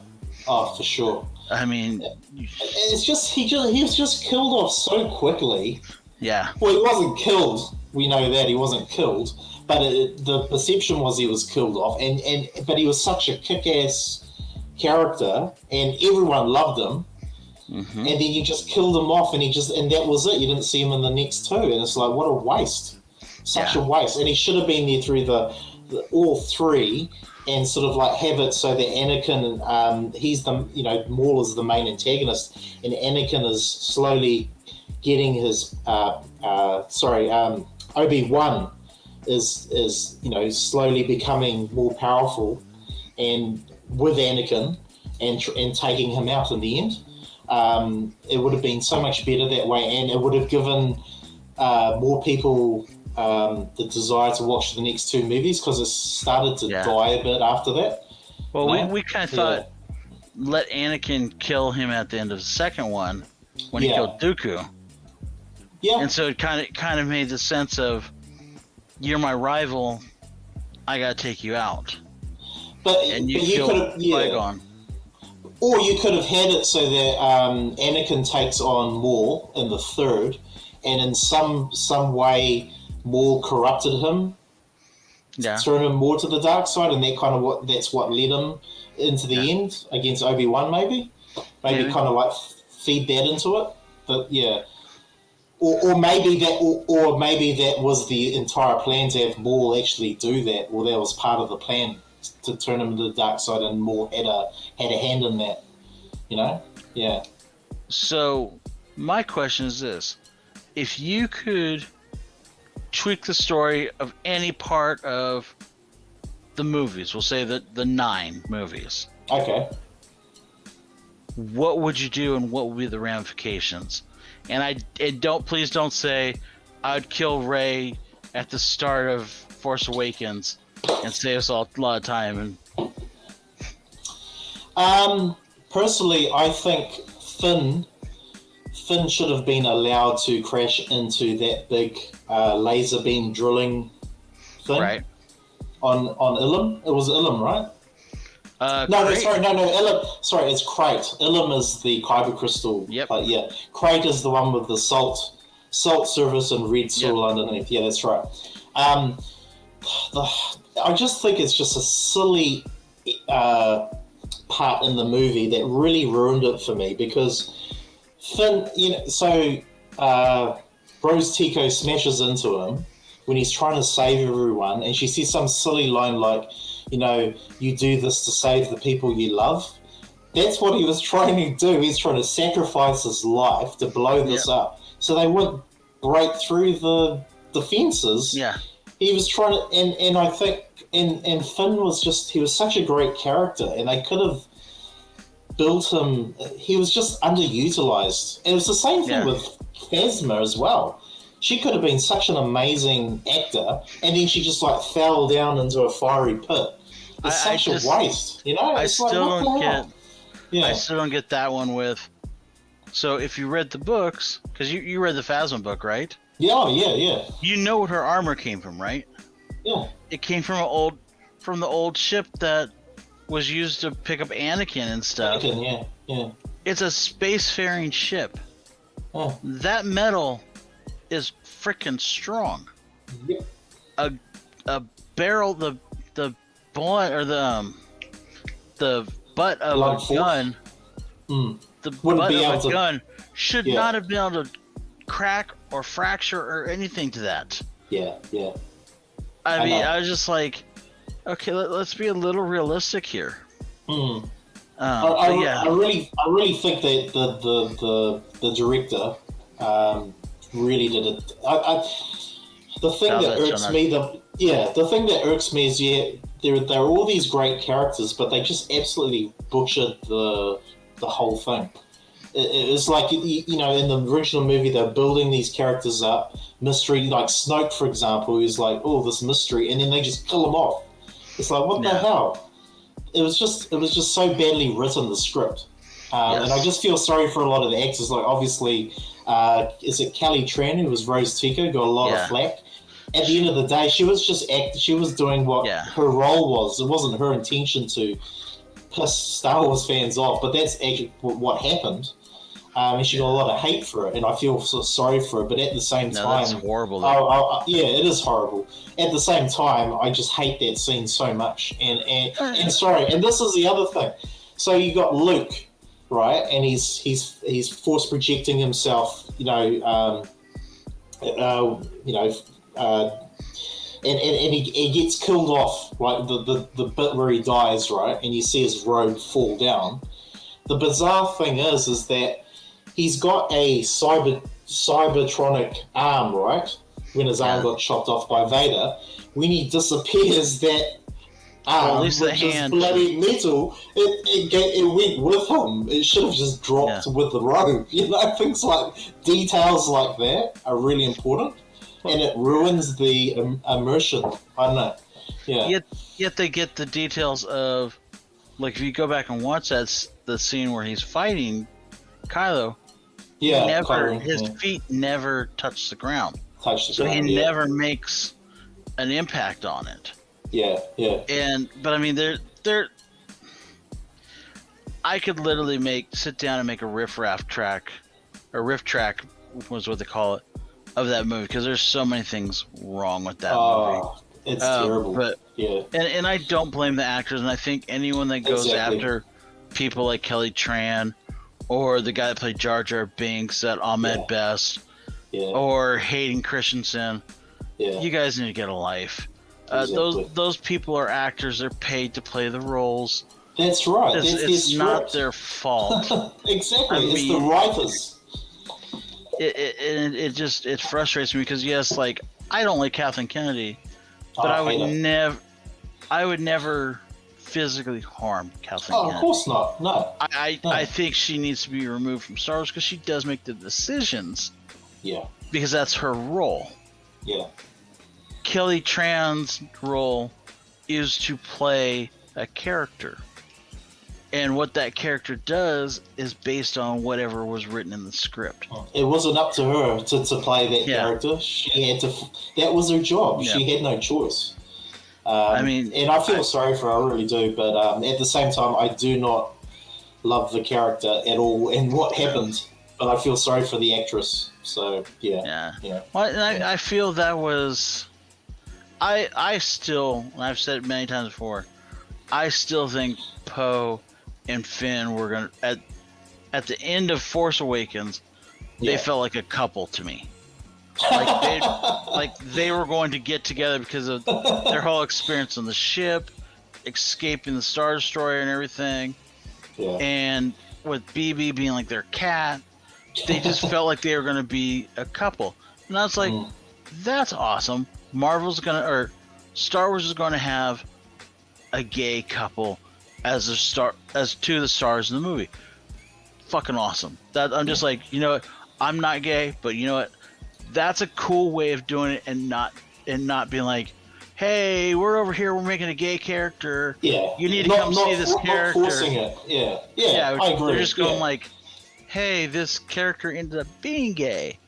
oh for sure. I mean, it's just he was just killed off so quickly. Yeah. Well, he wasn't killed. We know that he wasn't killed, but the perception was he was killed off, but he was such a kick-ass character, and everyone loved him. And then you just killed him off, and that was it. You didn't see him in the next 2, and it's like, what a waste! Such a waste. And he should have been there through the all 3, and sort of like have it so that Anakin, he's the Maul is the main antagonist, and Anakin is slowly getting his Obi-Wan is slowly becoming more powerful, and with Anakin and taking him out in the end. It would have been so much better that way, and it would have given more people the desire to watch the next 2 movies, because it started to die a bit after that. Well, we kind of thought, let Anakin kill him at the end of the second one when he killed Dooku. Yeah. And so it kind of made the sense of, you're my rival, I gotta take you out. And you killed Qui-Gon. Or you could have had it so that Anakin takes on Maul in the 3rd, and in some way Maul corrupted him, turned him more to the dark side, and that's what led him into the end against Obi-Wan. Maybe kind of like feed that into it. But yeah, or maybe that was the entire plan, to have Maul actually do that, or that was part of the plan, to turn him to the dark side, and Maul had a hand in that, Yeah. So my question is this: if you could tweak the story of any part of the movies, we'll say the 9 movies. Okay. What would you do, and what would be the ramifications? And please don't say I'd kill Rey at the start of Force Awakens and save us all a lot of time. Personally, I think Finn should have been allowed to crash into that big laser beam drilling thing. Right. On Ilum. It was Ilum, right? Ilum. Sorry, it's Crate. Ilum is the kyber crystal. Yep. Yeah. Crate is the one with the salt surface and red soil underneath. Yeah, that's right. I just think it's just a silly part in the movie that really ruined it for me, because Finn, Rose Tico smashes into him when he's trying to save everyone, and she says some silly line like, you do this to save the people you love. That's what he was trying to do. He's trying to sacrifice his life to blow this up, so they wouldn't break through the defenses. Yeah. He was trying to, and I think, and Finn was he was such a great character, and they could have built him. He was just underutilized. And it was the same thing with Phasma as well. She could have been such an amazing actor, and then she just fell down into a fiery pit. It's such a waste, I still don't get that one with. So if you read the books, because you read the Phasma book, right? Yeah. You know what her armor came from, right? Yeah. It came from the old ship that was used to pick up Anakin and stuff. Anakin, yeah. It's a spacefaring ship. Oh. That metal is freaking strong. Yep. A barrel, the bullet, or the butt of a gun. The butt of a gun should not have been able to crack or fracture or anything to that. Yeah. I mean, I was just like, okay, let's be a little realistic here. I really think that the director really did it. The thing that irks me, the thing that irks me is there are all these great characters, but they just absolutely butchered the whole thing. It was like, you know, in the original movie, they're building these characters up, mystery, like Snoke, for example, who's like, oh, this mystery, and then they just kill him off. It's like, what the hell? It was just so badly written, the script. And I just feel sorry for a lot of the actors. Like, obviously, is it Kelly Tran, who was Rose Tico, got a lot of flack. At the end of the day, she was just she was doing what her role was. It wasn't her intention to piss Star Wars fans off, but that's actually what happened. And she got a lot of hate for it, and I feel so sorry for it. But at the same time, that's horrible. Yeah, it is horrible. At the same time, I just hate that scene so much. And sorry, and this is the other thing. So you got Luke, right? And he's force projecting himself, and he gets killed off, like the bit where he dies, right? And you see his robe fall down. The bizarre thing is that he's got a cybertronic arm, right? When his arm got chopped off by Vader, when he disappears, that arm, which is bloody metal, it went with him. It should have just dropped with the robe. You know, things like details like that are really important, and it ruins the immersion. I don't know. Yeah. Yet they get the details of, like, if you go back and watch the scene where he's fighting Kylo. His feet never touch the ground. So he never makes an impact on it. Yeah. But I mean, I could literally sit down and make a riff track was what they call it, of that movie, because there's so many things wrong with that movie. It's terrible. But and I don't blame the actors, and I think anyone that goes after people like Kelly Tran, or the guy that played Jar Jar Binks, that Ahmed Best, or Hayden Christensen, you guys need to get a life. Those people are actors; they're paid to play the roles. That's right. It's not their fault. Exactly, it's the writers. It frustrates me because like, I don't like Kathleen Kennedy, but I would never physically harm Kathleen Kennedy. Of course not. No. I think she needs to be removed from Star Wars because she does make the decisions. Yeah. Because that's her role. Yeah. Kelly Tran's role is to play a character. And what that character does is based on whatever was written in the script. It wasn't up to her to play that character. She had to. That was her job. Yeah. She had no choice. And I feel sorry for her, I really do. But at the same time, I do not love the character at all and what happened. But I feel sorry for the actress. So yeah. Well, I feel that was. I still, and I've said it many times before, I still think Poe and Finn were gonna at the end of Force Awakens, they felt like a couple to me. Like they were going to get together because of their whole experience on the ship, escaping the Star Destroyer and everything. Yeah. And with BB being like their cat, they just felt like they were going to be a couple. And I was like, that's awesome. Star Wars is going to have a gay couple as two of the stars in the movie. Fucking awesome. That I'm just like, you know what? I'm not gay, but you know what? That's a cool way of doing it, and not being like, hey, we're over here, we're making a gay character. Yeah. You need to come see this character. Not forcing it. Yeah. I agree. They're just going like, hey, this character ended up being gay.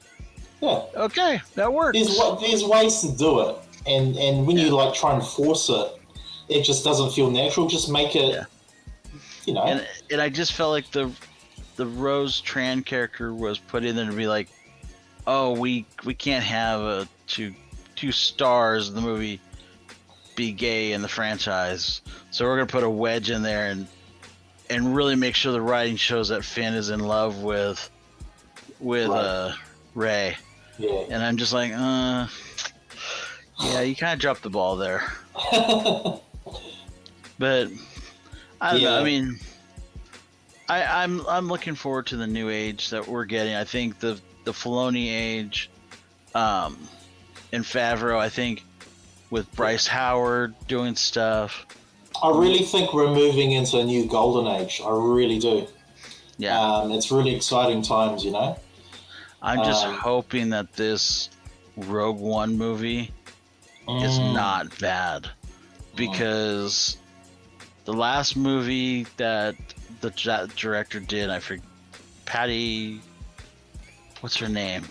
Yeah. Okay, that works. There's ways to do it, and when you like try and force it, it just doesn't feel natural. Just make it, you know. And I just felt like the Rose Tran character was put in there to be like, oh, we can't have two stars in the movie be gay in the franchise, so we're gonna put a wedge in there and really make sure the writing shows that Finn is in love with Rey. Yeah. And I'm just like, yeah, you kind of dropped the ball there. But I don't know. I mean, I'm looking forward to the new age that we're getting. I think the Filoni age, and Favreau. I think with Bryce Howard doing stuff. I really think we're moving into a new golden age. I really do. Yeah. It's really exciting times, you know. I'm just hoping that this Rogue One movie is not bad, because the last movie that the director did, I forget, Patty, what's her name?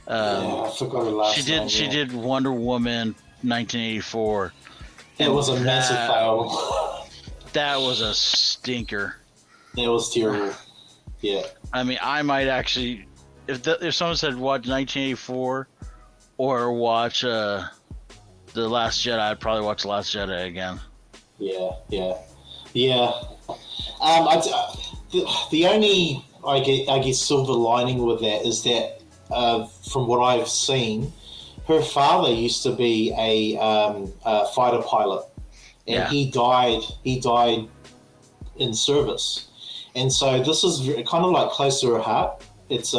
I forgot her last name. She did Wonder Woman 1984. It was a massive fail. That was a stinker. It was terrible. Yeah. I mean, I might actually, if someone said watch 1984 or watch The Last Jedi, I'd probably watch The Last Jedi again. Yeah. The only, I guess, silver lining with that is that, from what I've seen, her father used to be a fighter pilot, and he died in service, and so this is kind of like close to her heart. It's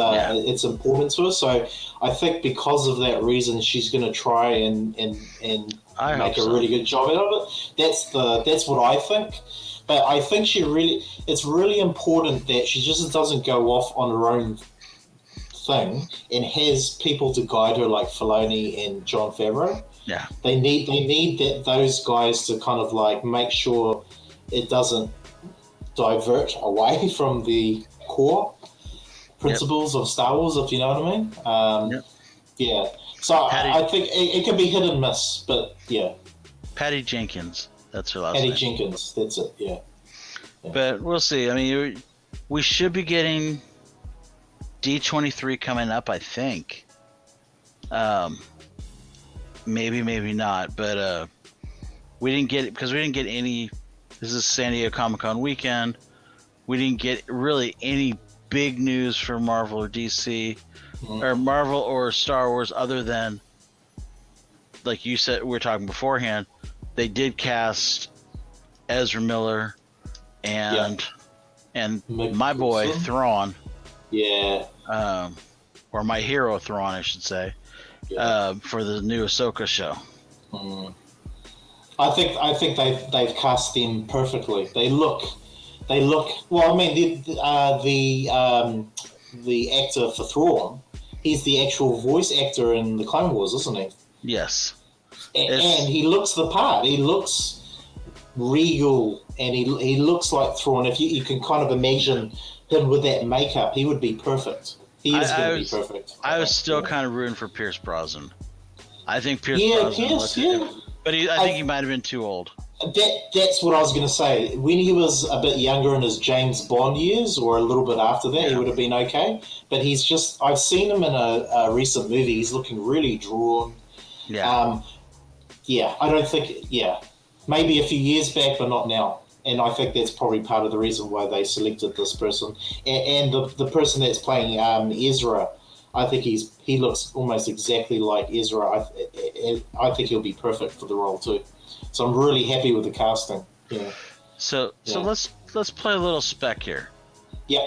important to her, so I think because of that reason, she's going to try and make a really good job out of it. That's what I think. But I think it's really important that she just doesn't go off on her own thing and has people to guide her like Filoni and Jon Favreau. Yeah. They need those guys to kind of like make sure it doesn't divert away from the core principles of Star Wars, if you know what I mean. Yeah. So I think it can be hit and miss, but yeah. Patty Jenkins. That's her last name. Patty Jenkins. That's it. Yeah. But we'll see. I mean, we should be getting D23 coming up, I think. Maybe not. But we didn't get it because we didn't get any. This is San Diego Comic-Con weekend. We didn't get really any big news for Marvel or DC, or Marvel or Star Wars, other than, like you said, we were talking beforehand, they did cast Ezra Miller and my boy Thrawn. Yeah. Or my hero Thrawn, I should say, for the new Ahsoka show. I think they've cast them perfectly. They look. Well, I mean, the actor for Thrawn, he's the actual voice actor in the Clone Wars, isn't he? Yes. And he looks the part. He looks regal, and he looks like Thrawn. If you can kind of imagine him with that makeup, he would be perfect. He is going to be perfect. I was still kind of rooting for Pierce Brosnan. I think Pierce Brosnan. But I think he might have been too old. That's what I was going to say. When he was a bit younger in his James Bond years, or a little bit after that, he would have been okay. But he's just, I've seen him in a recent movie. He's looking really drawn. Yeah. I don't think, maybe a few years back, but not now. And I think that's probably part of the reason why they selected this person. And the person that's playing Ezra, I think he looks almost exactly like Ezra. I think he'll be perfect for the role too. So I'm really happy with the casting. Yeah. So let's play a little spec here. Yep.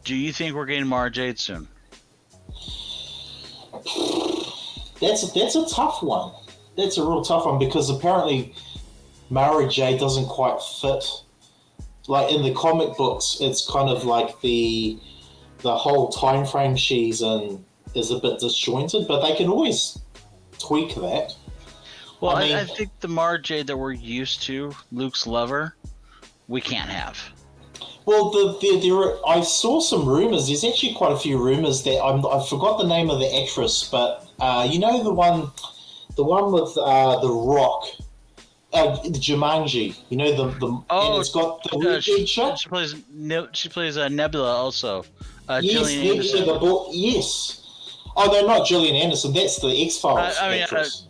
Do you think we're getting Mara Jade soon? That's a tough one. That's a real tough one, because apparently Mara Jade doesn't quite fit. Like in the comic books, it's kind of like the whole time frame she's in is a bit disjointed, but they can always tweak that. Well, I think the Mara Jade that we're used to, Luke's lover, we can't have. Well, I saw some rumors. There's actually quite a few rumors that I forgot the name of the actress, but you know the one with the Rock, Jumanji. You know and it's got the red shirt. She plays Nebula also. Yes, Gillian Anderson. Yes. Oh no, not Gillian Anderson. That's the X-Files actress.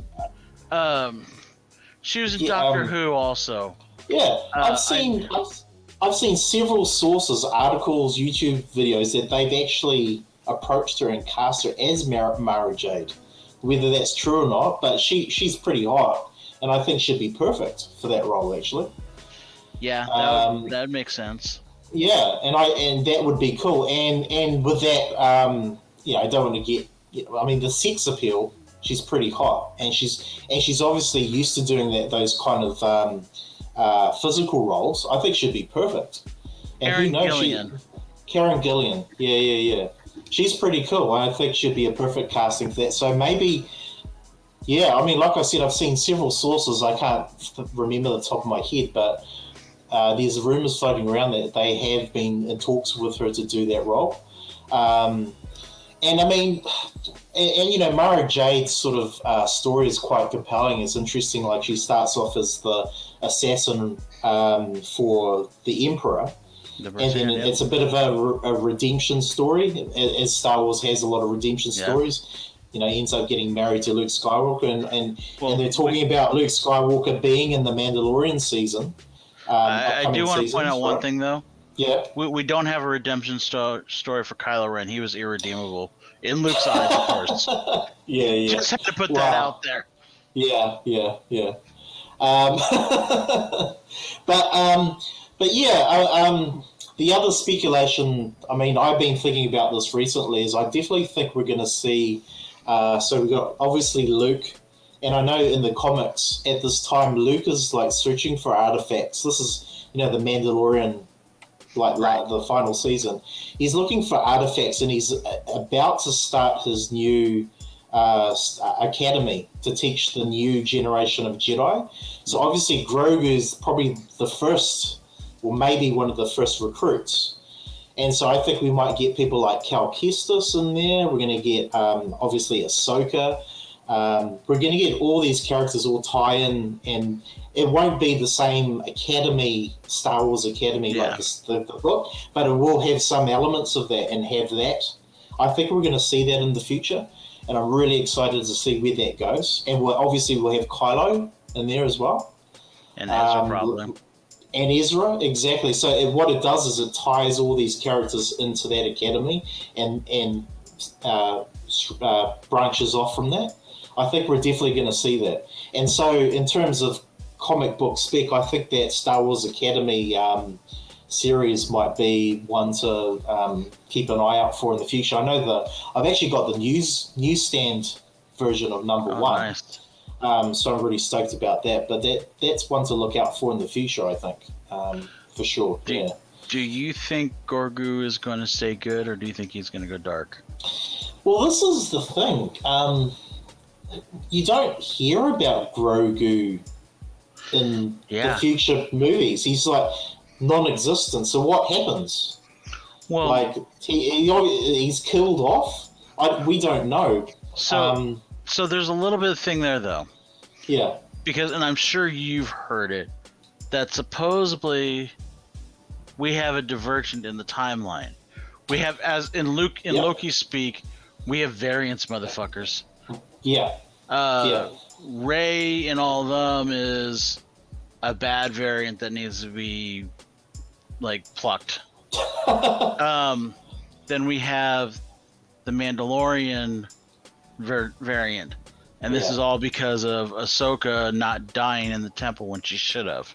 She was in Doctor Who also. Yeah, I've seen several sources, articles, YouTube videos that they've actually approached her and cast her as Mara Jade. Whether that's true or not, but she's pretty hot, and I think she'd be perfect for that role actually. Yeah, that makes sense. Yeah, and that would be cool. And with that, I don't want to get. I mean, the sex appeal. She's pretty hot, and she's obviously used to doing those kind of physical roles. I think she'd be perfect. And Karen who knows? Gillian. Karen Gillian. Yeah. She's pretty cool. I think she'd be a perfect casting for that. So maybe. Yeah, I mean, like I said, I've seen several sources. I can't remember the top of my head, but there's rumors floating around that they have been in talks with her to do that role. And I mean, and Mara Jade's sort of story is quite compelling. It's interesting. Like she starts off as the assassin for the Emperor, and then it's a bit of a redemption story, as Star Wars has a lot of redemption stories. Ends up getting married to Luke Skywalker, and they're talking about Luke Skywalker being in the Mandalorian season. I do want to point out one thing, though. Yeah. We don't have a redemption story for Kylo Ren. He was irredeemable. In Luke's eyes, of course. Yeah. Just had to put that out there. Yeah. But yeah, the other speculation, I mean, I've been thinking about this recently, is I definitely think we're going to see, so we've got obviously Luke, and I know in the comics at this time, Luke is like searching for artifacts. This is, the Mandalorian, like the final season. He's looking for artifacts, and he's about to start his new academy to teach the new generation of Jedi. So obviously Grogu is probably the first, or maybe one of the first recruits. And so I think we might get people like Cal Kestis in there. We're going to get obviously Ahsoka. We're going to get all these characters all tie in, and it won't be the same Academy, Star Wars Academy like the book, but it will have some elements of that and have that. I think we're going to see that in the future, and I'm really excited to see where that goes. And we'll have Kylo in there as well. And Ezra probably. And Ezra, exactly. So what it does is it ties all these characters into that academy and branches off from that. I think we're definitely going to see that. And so in terms of comic book spec, I think that Star Wars Academy series might be one to keep an eye out for in the future. I know I've actually got the newsstand version of number one. Nice. So I'm really stoked about that. But that's one to look out for in the future, I think, for sure. Do you think Grogu is going to stay good, or do you think he's going to go dark? Well, this is the thing. You don't hear about Grogu in the future movies. He's like non-existent. So what happens? Well, like he's killed off. We don't know. So there's a little bit of thing there, though. Yeah. Because, and I'm sure you've heard it, that supposedly we have a divergent in the timeline. We have, as in Loki speak, we have variants, motherfuckers. Yeah. Rey and all of them is a bad variant that needs to be plucked. Then we have the Mandalorian variant, and this is all because of Ahsoka not dying in the temple when she should have.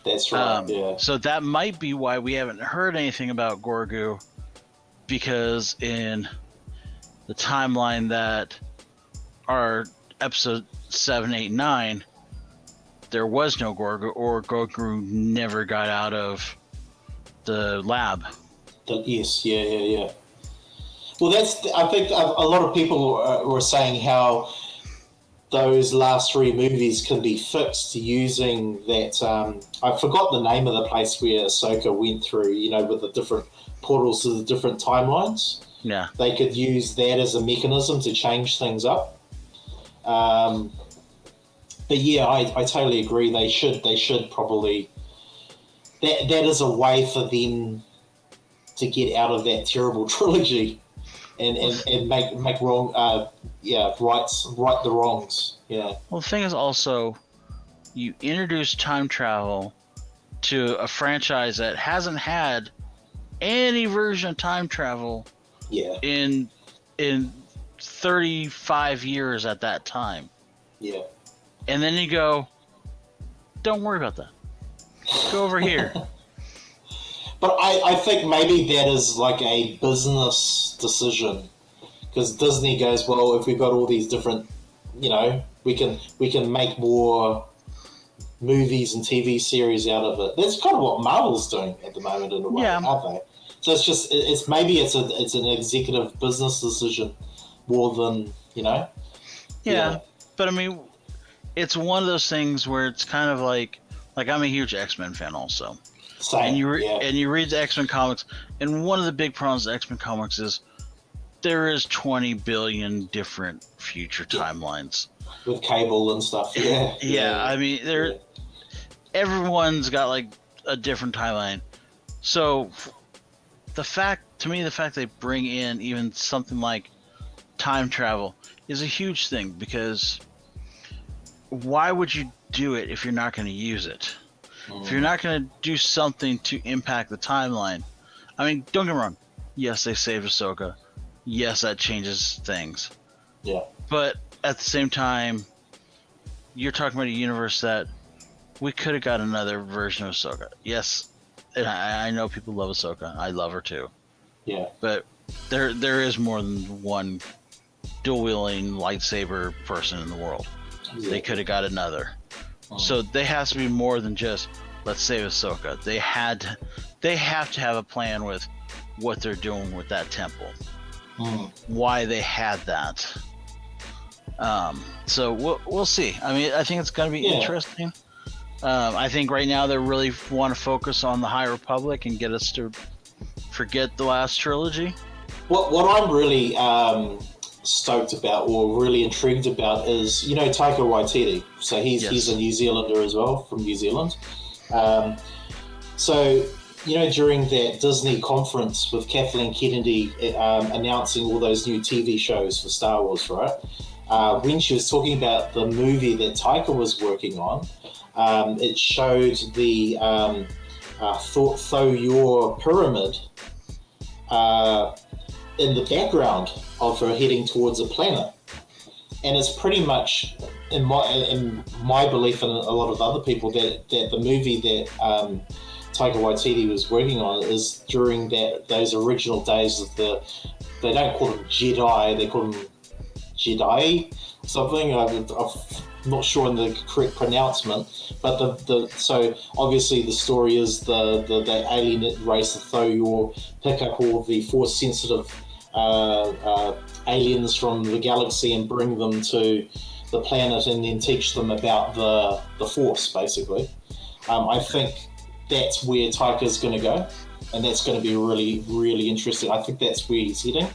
That's right. So that might be why we haven't heard anything about Grogu, because in the timeline that our episode 7, 8, 9, there was no Grogu, or Grogu never got out of the lab. Yes. Well, I think a lot of people were saying how those last three movies can be fixed using that. I forgot the name of the place where Ahsoka went through, with the different portals to the different timelines. Yeah. They could use that as a mechanism to change things up. But yeah, I totally agree. They should probably. That is a way for them to get out of that terrible trilogy. And make wrong, right the wrongs. Yeah. Well, the thing is also, you introduce time travel to a franchise that hasn't had any version of time travel. Yeah. In 35 years at that time. Yeah. And then you go, don't worry about that. Go over here. But I think maybe that is like a business decision, because Disney goes, well, if we've got all these different, we can make more movies and TV series out of it. That's kind of what Marvel's doing at the moment in a way, aren't they? So it's an executive business decision more than Yeah, but I mean, it's one of those things where it's kind of like I'm a huge X-Men fan also. Same, and you read the X-Men comics, and one of the big problems with X-Men comics is there is 20 billion different future timelines with Cable and stuff. Yeah. I mean, everyone's got like a different timeline. So the fact they bring in even something like time travel is a huge thing, because why would you do it if you're not going to use it? If you're not going to do something to impact the timeline, I mean, don't get me wrong. Yes, they saved Ahsoka. Yes, that changes things. Yeah. But at the same time, you're talking about a universe that we could have got another version of Ahsoka. Yes, and I know people love Ahsoka. I love her too. Yeah. But there is more than one dual-wielding lightsaber person in the world. Yeah. They could have got another. So they have to be more than just, let's save Ahsoka. They have to have a plan with what they're doing with that temple. Why they had that. So we'll see. I mean, I think it's going to be interesting. I think right now they really want to focus on the High Republic and get us to forget the last trilogy. What I'm really stoked about, or really intrigued about, is Taika Waititi. So he's a New Zealander as well, from New Zealand. So during that Disney conference with Kathleen Kennedy announcing all those new TV shows for Star Wars, right? When she was talking about the movie that Taika was working on, it showed the Thoyor pyramid in the background of her heading towards a planet. And it's pretty much, in my belief and a lot of other people, that the movie that Taika Waititi was working on is during those original days of they don't call them Jedi, they call them Jedi something. I'm not sure in the correct pronouncement, but so obviously the story is the alien race, the Thoyor, pick up all the force sensitive aliens from the galaxy and bring them to the planet and then teach them about the Force, basically. I think that's where Taika's going to go, and that's going to be really, really interesting. I think that's where he's heading.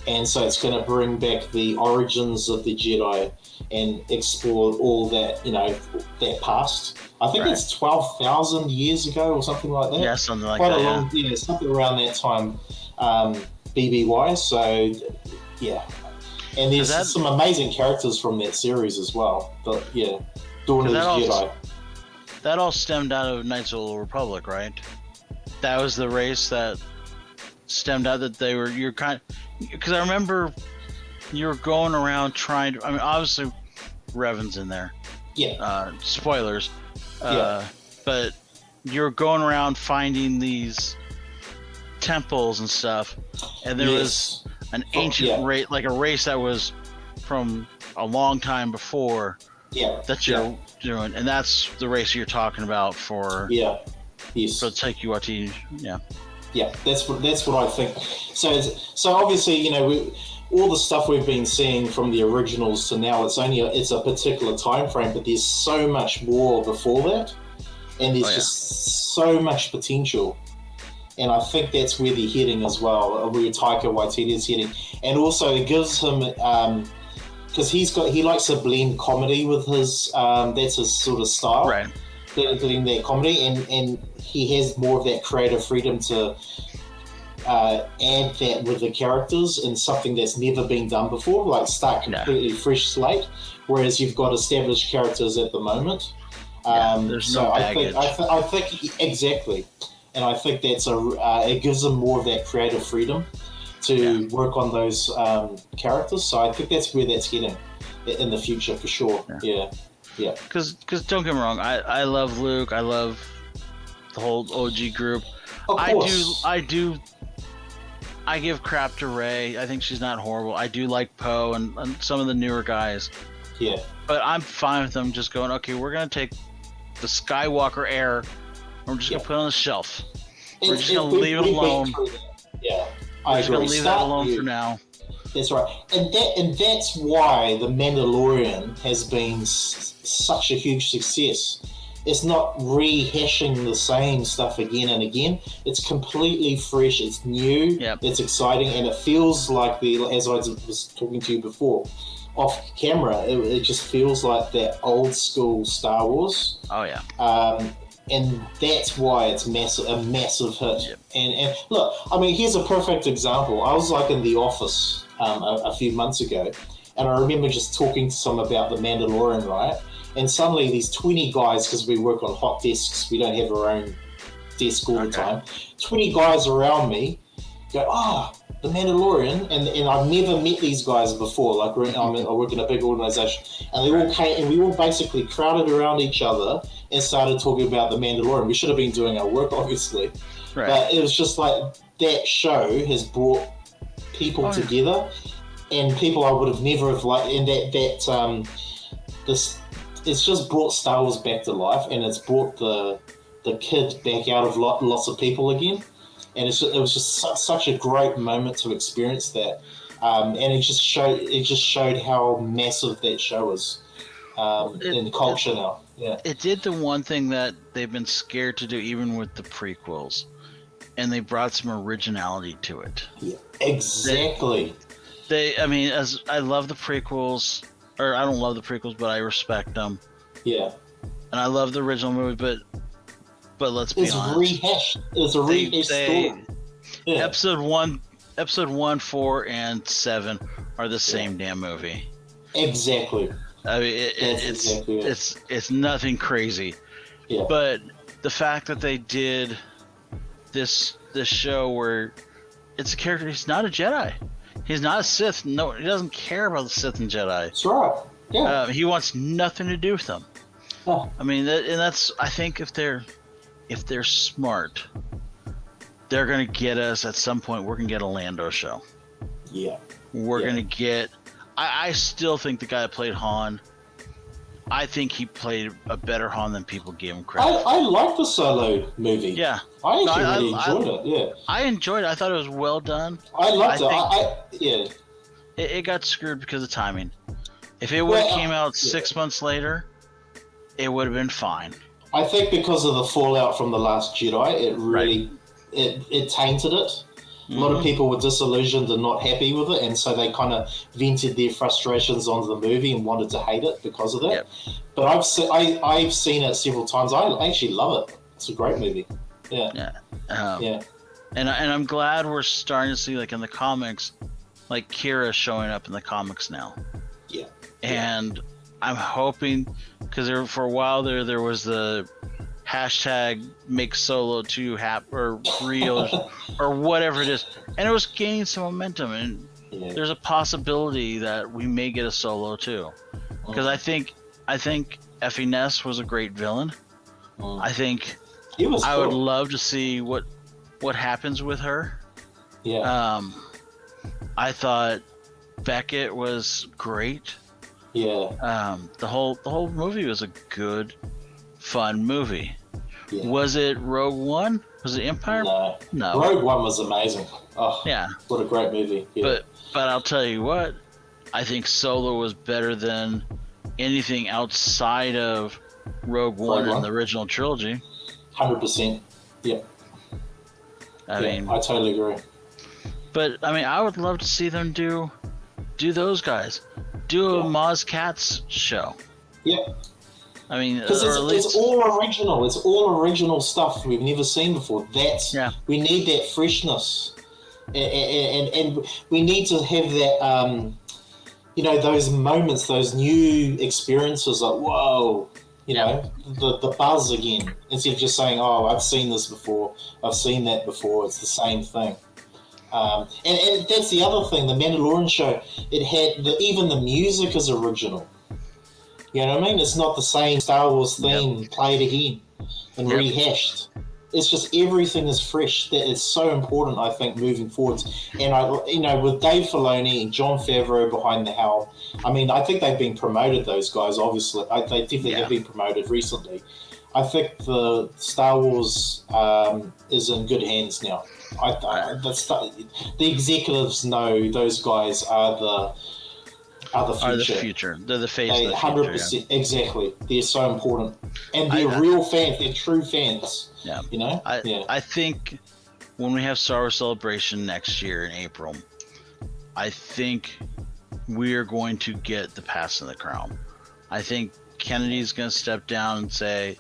And so it's going to bring back the origins of the Jedi and explore all that, that past. I think it's 12,000 years ago or something like that. Yeah, something like Quite that. a long, something around that time, BBY. So, yeah. And there's some amazing characters from that series as well. But, Dawn of the Jedi. That all stemmed out of Knights of the Old Republic, right? That was the race that stemmed out that because I remember you were going around trying to, I mean, obviously Revan's in there. Yeah. Spoilers. But you're going around finding these temples and stuff, and there was an ancient race, like a race that was from a long time before that you're doing, and that's the race you're talking about for for Taika Waititi. Yeah, that's what I think. So obviously, all the stuff we've been seeing from the originals to now, it's a particular time frame, but there's so much more before that, and there's just so much potential. And I think that's where they're heading as well, where Taika Waititi is heading, and also it gives him because he likes to blend comedy with his that's his sort of style, right? Blending that comedy, and he has more of that creative freedom to add that with the characters and something that's never been done before, like start completely fresh slate. Whereas you've got established characters at the moment. There's no baggage. I think exactly, and I think that's it gives them more of that creative freedom to work on those characters. So I think that's where that's heading in the future for sure. Yeah. Because don't get me wrong, I love Luke. I love the whole OG group. Of course. I give crap to Rey. I think she's not horrible. I do like Poe and some of the newer guys. Yeah. But I'm fine with them just going, okay, we're going to take the Skywalker era, and we're just going to put it on the shelf. We're just going to leave it alone. Yeah, we're just going to leave that alone for now. That's right. And that's why The Mandalorian has been such a huge success. It's not rehashing the same stuff again and again. It's completely fresh. It's new. Yep. It's exciting, and it feels like as I was talking to you before, off camera, it just feels like that old school Star Wars. Oh yeah. And that's why it's a massive hit. Yep. And look, I mean, here's a perfect example. I was like in the office a few months ago, and I remember just talking to some about The Mandalorian, right? And suddenly these 20 guys, because we work on hot desks, we don't have our own desk all the time, 20 guys around me go, The Mandalorian, and I've never met these guys before. Like I work in a big organization, and they all came, and we all basically crowded around each other and started talking about The Mandalorian. We should have been doing our work, obviously, but it was just like that show has brought people together, and people I would have never have liked, and this. It's just brought Star Wars back to life, and it's brought the kid back out of lots of people again. And it was just such a great moment to experience that, and it just showed how massive that show is in culture now. Yeah, it did the one thing that they've been scared to do, even with the prequels, and they brought some originality to it. Yeah, exactly. I mean, as I love the prequels, or I don't love the prequels, but I respect them. Yeah, and I love the original movie, but let's be honest. Rehashed. It's a rehashed story. Yeah. Episode 1, 4, and 7 are the same damn movie. Exactly. I mean, it's nothing crazy. Yeah. But the fact that they did this show where it's a character, he's not a Jedi. He's not a Sith. No, he doesn't care about the Sith and Jedi. That's right. Yeah. He wants nothing to do with them. Oh. I mean, that's. I think if they're smart, they're gonna get us at some point. We're gonna get a Lando show. Yeah. We're gonna get. I still think the guy that played Han. I think he played a better Han than people gave him credit. I like the Solo movie. Yeah. I actually really enjoyed it. Yeah. I enjoyed it. I thought it was well done. I loved it. It got screwed because of timing. If it would have came out 6 months later, it would have been fine. I think because of the fallout from The Last Jedi, it really it tainted it. A lot of people were disillusioned and not happy with it, and so they kind of vented their frustrations onto the movie and wanted to hate it because of that. Yep. But I've seen it several times. I actually love it. It's a great movie. Yeah. Yeah. And I'm glad we're starting to see, like in the comics, like Kira showing up in the comics now. Yeah. And I'm hoping, because for a while there was the hashtag make Solo 2 or real or whatever it is, and it was gaining some momentum, and there's a possibility that we may get a Solo 2, because I think Effie Ness was a great villain. I think I would love to see what happens with her. I thought Beckett was great. The whole movie was a good, fun movie. Was it Rogue One? Was it Empire? No. Rogue One was amazing. Oh, yeah. What a great movie. Yeah. But I'll tell you what, I think Solo was better than anything outside of Rogue One and the original trilogy. 100%. Yeah. I mean, I totally agree. But I mean, I would love to see them do those guys. Do a Maz Katz show. Yeah. I mean, because it's all original. It's all original stuff we've never seen before. We need that freshness, and we need to have that. Those moments, those new experiences, like whoa, the buzz again. Instead of just saying, "Oh, I've seen this before. I've seen that before." It's the same thing. And that's the other thing. The Mandalorian show, it had even the music is original. You know what I mean? It's not the same Star Wars theme played again and rehashed. it's just everything is fresh. That is so important, I think, moving forward. And with Dave Filoni and Jon Favreau behind the helm, I mean, I think they've been promoted. Those guys, obviously, they definitely have been promoted recently. I think the Star Wars is in good hands now. The executives know those guys are the future. They're the face of the future. 100%, exactly. They're so important, and they're real fans. They're true fans. Yeah, I think when we have Star Wars Celebration next year in April, I think we are going to get the passing of the crown. I think Kennedy's going to step down and say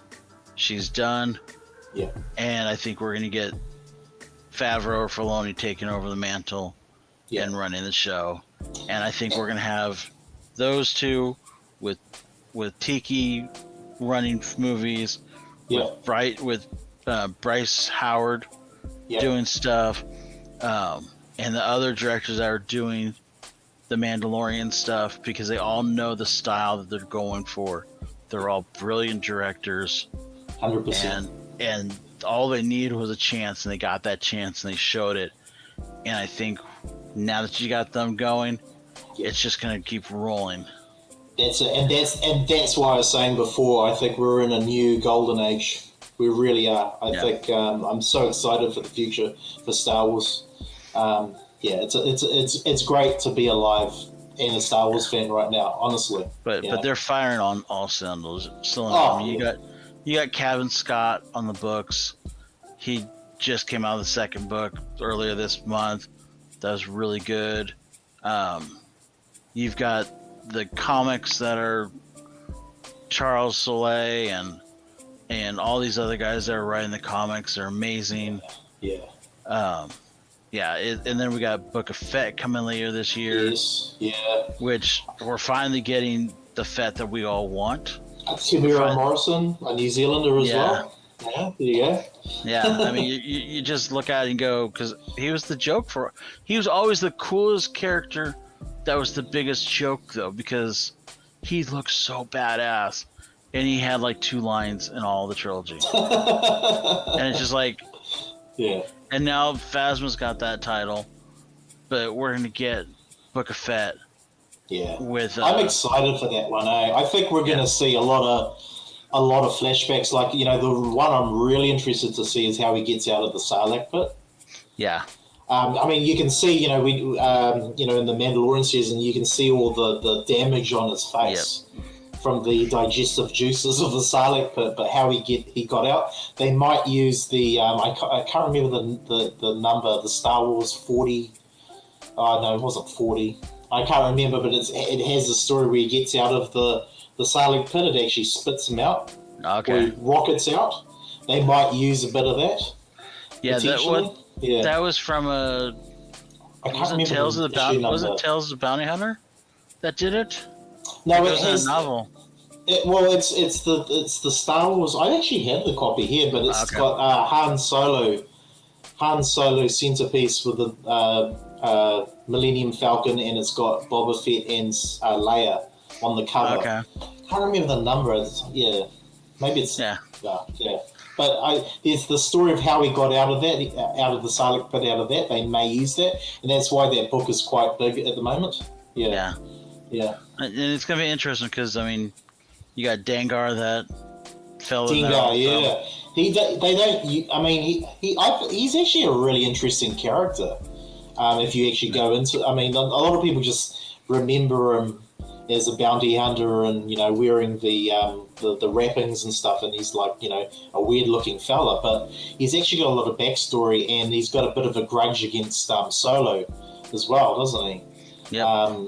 she's done. Yeah, and I think we're going to get Favreau or Filoni taking over the mantle and running the show. And I think we're going to have those two with Tiki running movies, with Bryce Howard doing stuff, and the other directors that are doing the Mandalorian stuff, because they all know the style that they're going for. They're all brilliant directors. 100%. And all they need was a chance, and they got that chance, and they showed it. And I think now that you got them going, it's just going to keep rolling. That's it, and that's why I was saying before. I think we're in a new golden age. We really are. I think I'm so excited for the future for Star Wars. It's great to be alive and a Star Wars fan right now. Honestly, but they're firing on all cylinders. You got Kevin Scott on the books. He just came out of the second book earlier this month. That was really good. You've got the comics that are Charles Soule and all these other guys that are writing the comics are amazing. Yeah. And then we got Book of Fett coming later this year. Yes. Yeah. Which we're finally getting the Fett that we all want. Tamira Morrison, a New Zealander as well. Yeah, there you go. Yeah, I mean, you just look at it and go, because he was the joke he was always the coolest character. That was the biggest joke, though, because he looked so badass, and he had like 2 lines in all the trilogy. And it's just like, yeah. And now Phasma's got that title, but we're gonna get Book of Fett. Yeah, I'm excited for that one. I think we're going to see a lot of flashbacks. Like, the one I'm really interested to see is how he gets out of the Sarlacc pit. Yeah. I mean, you can see, in the Mandalorian season, you can see all the damage on his face from the digestive juices of the Sarlacc pit. But how he got out, they might use the I can't remember the number, the Star Wars 40. Oh no, it wasn't 40. I can't remember, but it has a story where he gets out of the Sarlacc pit. It actually spits him out. Okay. Or he rockets out. They might use a bit of that. Yeah, that was from a. I can't remember. Was it Tales of the Bounty Hunter that did it? No, it was a novel. It's the Star Wars. I actually have the copy here, but it's got Han Solo centerpiece with the Millennium Falcon, and it's got Boba Fett and Leia on the cover. Okay. Can't remember the number. Maybe it's yeah. But there's the story of how he got out of the Sarlacc pit. Out of that, they may use that, and that's why that book is quite big at the moment. Yeah. And it's gonna be interesting because you got Dengar that fell in there. Yeah. He's actually a really interesting character. If you actually go into, a lot of people just remember him as a bounty hunter and wearing the wrappings and stuff, and he's like a weird looking fella, but he's actually got a lot of backstory, and he's got a bit of a grudge against Solo as well, doesn't he? Yeah.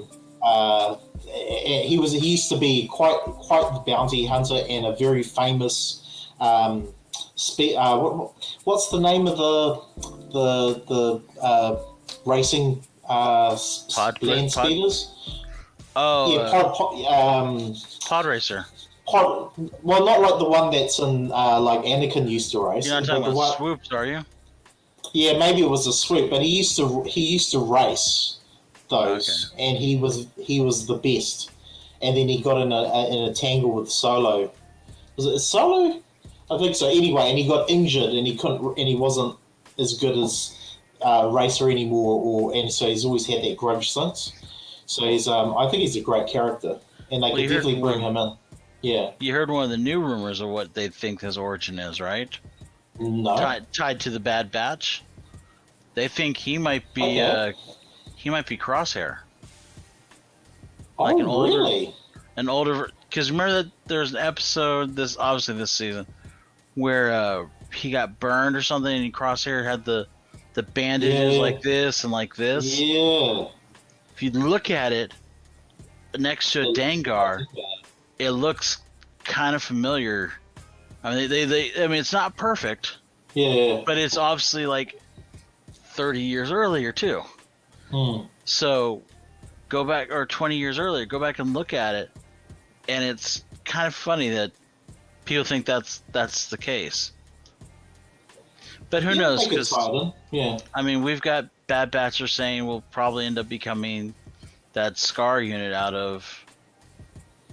He used to be quite the bounty hunter and a very famous what's the name of the racing land speeders? Oh, yeah, pod racer. Well, not like the one that's in like Anakin used to race. You're not talking about swoops, are you? Yeah, maybe it was a swoop, but he used to race those, and he was the best. And then he got in a tangle with Solo. Was it Solo? I think so. Anyway, and he got injured, and he wasn't as good as Racer anymore, and so he's always had that grudge since. So I think he's a great character, and they could definitely bring him in. Yeah. You heard one of the new rumors of what they think his origin is, right? No. Tied to the Bad Batch. They think he might be Crosshair. Like really? An older, because remember that there's an episode this season where he got burned or something, and Crosshair had the bandages like this and like this. Yeah. If you look at it next to a Dengar, it looks kind of familiar. I mean, I mean, it's not perfect. Yeah. But it's obviously like 30 years earlier too. So go back, or 20 years earlier, go back and look at it, and it's kind of funny that people think that's the case. But who knows? Because I mean, we've got Bad Batch are saying we'll probably end up becoming that Scar unit out of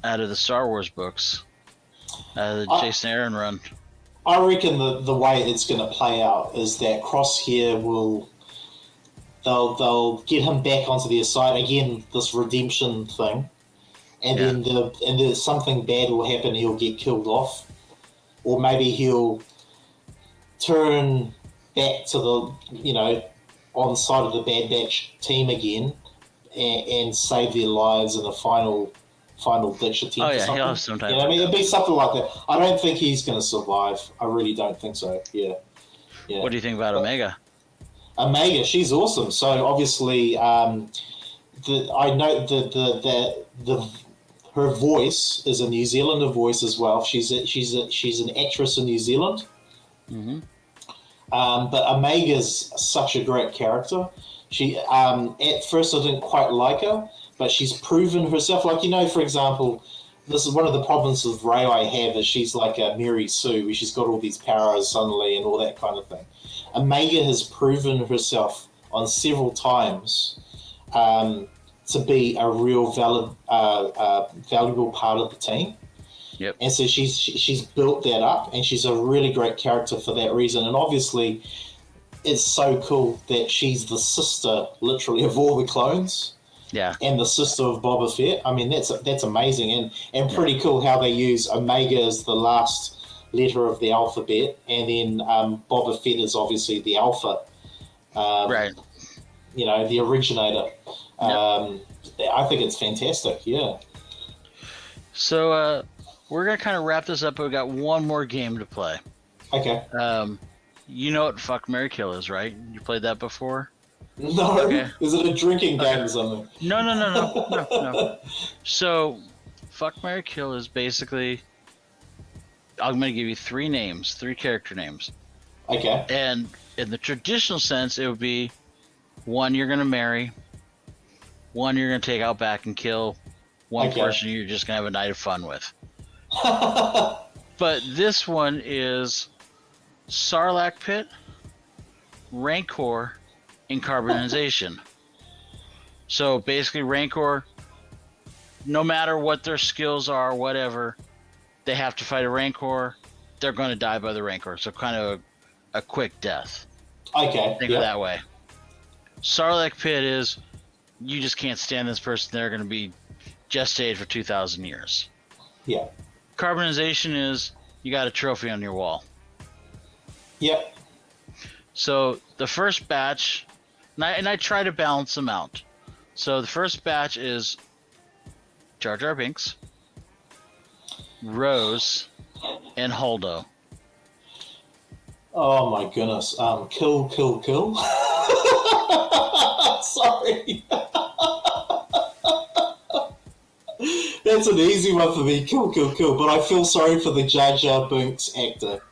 the Star Wars books, the Jason Aaron run. I reckon the way it's going to play out is that Crosshair they'll get him back onto their side again, this redemption thing, and then something bad will happen. He'll get killed off, or maybe he'll turn back to the on side of the Bad Batch team again and save their lives in a final ditch attempt. Oh yeah, or something. he'll have some type. I mean, it'd be something like that. I don't think he's going to survive. I really don't think so. Yeah. What do you think about Omega? Omega, she's awesome. So obviously, I know the her voice is a New Zealander voice as well. She's an actress in New Zealand. Mm-hmm. But Omega's such a great character. She at first I didn't quite like her, but she's proven herself. Like, for example, this is one of the problems with Rey I have is she's like a Mary Sue, where she's got all these powers suddenly and all that kind of thing. Omega has proven herself on several times to be a real valuable part of the team. Yep. And so she's built that up, and she's a really great character for that reason. And obviously, it's so cool that she's the sister, literally, of all the clones. Yeah. And the sister of Boba Fett. I mean, that's amazing, and pretty cool how they use Omega as the last letter of the alphabet, and then Boba Fett is obviously the Alpha. Right. The originator. Yep. I think it's fantastic. Yeah. So we're gonna kind of wrap this up. We've got one more game to play. Okay. You know what Fuck, Marry, Kill is, right? You played that before? No. Okay. Is it a drinking game or something? No. So, Fuck, Marry, Kill is basically, I'm going to give you three character names. Okay. And in the traditional sense, it would be one you're going to marry, one you're going to take out back and kill, one person you're just going to have a night of fun with. But this one is Sarlacc Pit, Rancor, and Carbonization. So basically, Rancor, no matter what their skills are, whatever, they have to fight a Rancor. They're going to die by the Rancor. So kind of a quick death. Okay. Think of it that way. Sarlacc Pit is, you just can't stand this person. They're going to be gestated for 2,000 years. Yeah. Carbonization is, you got a trophy on your wall. Yep. So the first batch, and I try to balance them out. So the first batch is Jar Jar Binks, Rose, and Holdo. Oh my goodness. Kill. Sorry. That's an easy one for me. Kill. But I feel sorry for the Jar Jar Binks actor.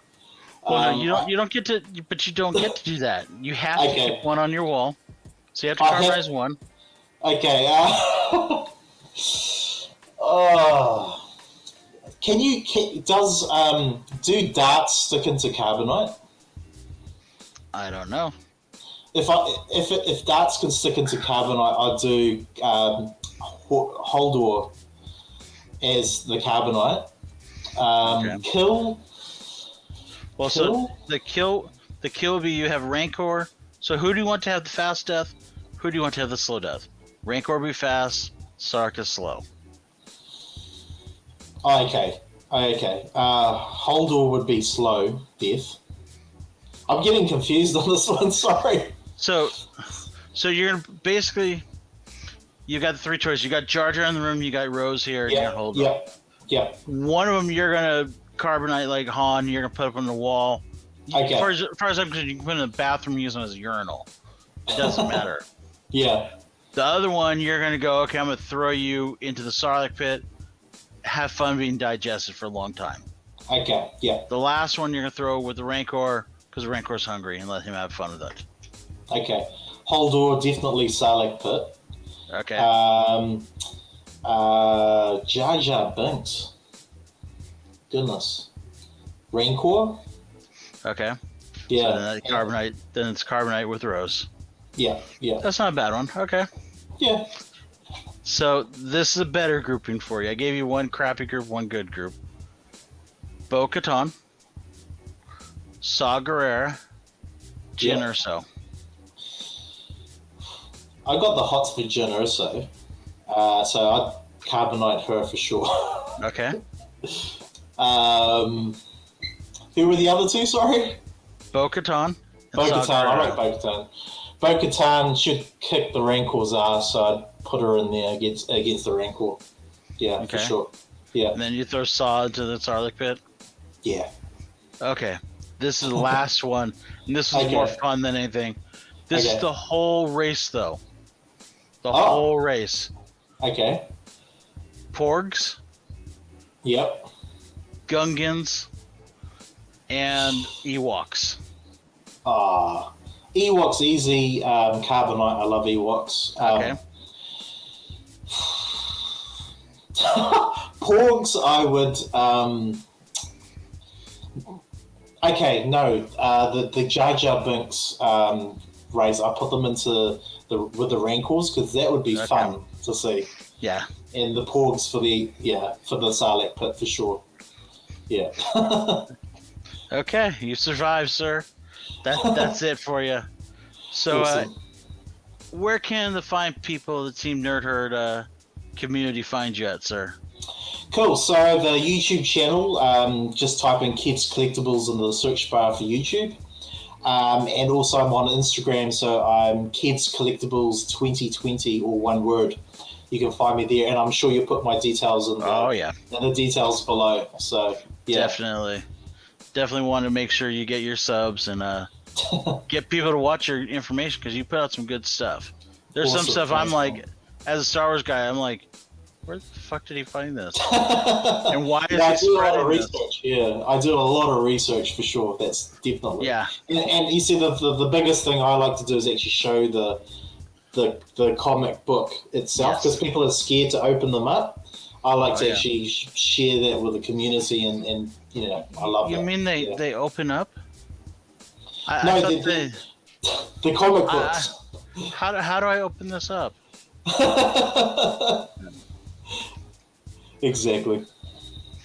Well, no, you don't get to, but you don't get to do that. You have to keep one on your wall. So you have to carbonize one. Okay. Do darts stick into carbonite? I don't know. If darts can stick into carbonite, I'd do Holdor as the carbonite. Kill. Well, Kill? so the kill would be you have Rancor. So who do you want to have the fast death? Who do you want to have the slow death? Rancor will be fast. Sark is slow. Okay. Holdor would be slow death. I'm getting confused on this one. Sorry. So you're gonna basically you got the three choices. You got Jar Jar in the room. You got Rose here, and you got Holdor. Yeah. One of them you're gonna carbonite like Han. You're gonna put up on the wall. Okay. As far as I'm concerned, you can put in the bathroom, use them as a urinal. It doesn't matter. Yeah. The other one, you're gonna go. Okay, I'm gonna throw you into the Sarlacc pit. Have fun being digested for a long time. Okay. Yeah. The last one you're gonna throw with the Rancor because the Rancor's hungry and let him have fun with it. Okay. Holdor, definitely Sarlacc pit. Okay. Jar Jar Binks. Goodness. Rancor? Okay. Yeah. So then carbonite. Then it's carbonite with Rose. Yeah. That's not a bad one. Okay. Yeah. So this is a better grouping for you. I gave you one crappy group, one good group. Bo-Katan, Saw Gerrera, Jyn Erso. I got the hots for Jyn Erso. So I'd carbonite her for sure. Okay. Who were the other two, sorry? Bo-Katan. Bo-Katan, I like Bo-Katan. Bo-Katan should kick the Rancor's ass, so I'd put her in there against the Rancor. Yeah, Okay. for sure. Yeah. And then you throw Saw into the Sarlacc pit. Yeah. Okay. This is the last one. And this was Okay. more fun than anything. This Okay. is the whole race, though. The whole race. Okay. Porgs, Yep. Gungans, and Ewoks. Ewoks easy. Carbonite, I love Ewoks. Okay. Porgs, I would. Okay, no. The Jar Jar Binks race, I put them into with the Rancors because that would be fun to see. Yeah. And the Porgs for the Sarlacc pit for sure. Yeah. Okay, you survived, sir. That's it for you. So, Awesome. where can the fine people of the Team Nerd Herd community find you at, sir? Cool. So the YouTube channel, just type in Kids Collectibles in the search bar for YouTube. And also I'm on Instagram, so I'm Kids Collectibles 2020, or one word. You can find me there, and I'm sure you'll put my details in the details below. So yeah. Definitely want to make sure you get your subs and get people to watch your information because you put out some good stuff. There's some stuff I'm like, as a Star Wars guy, I'm like, where the fuck did he find this? And why is he spreading this? Yeah, I do a lot of research for sure. That's definitely. Yeah. And you see, the biggest thing I like to do is actually show the comic book itself because people are scared to open them up. I like to actually share that with the community, and you know, I love it. You mean they open up? The comic books. How do I open this up? Exactly.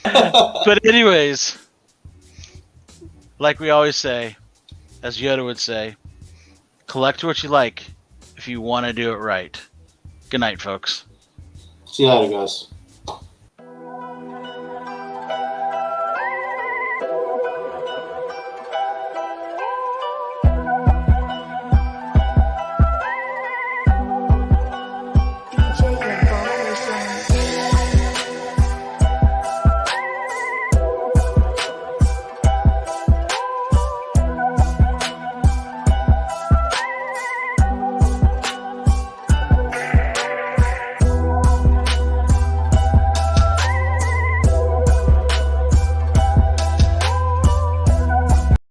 But anyways, like we always say, as Yoda would say, collect what you like if you want to do it right. Good night, folks. See you later, guys.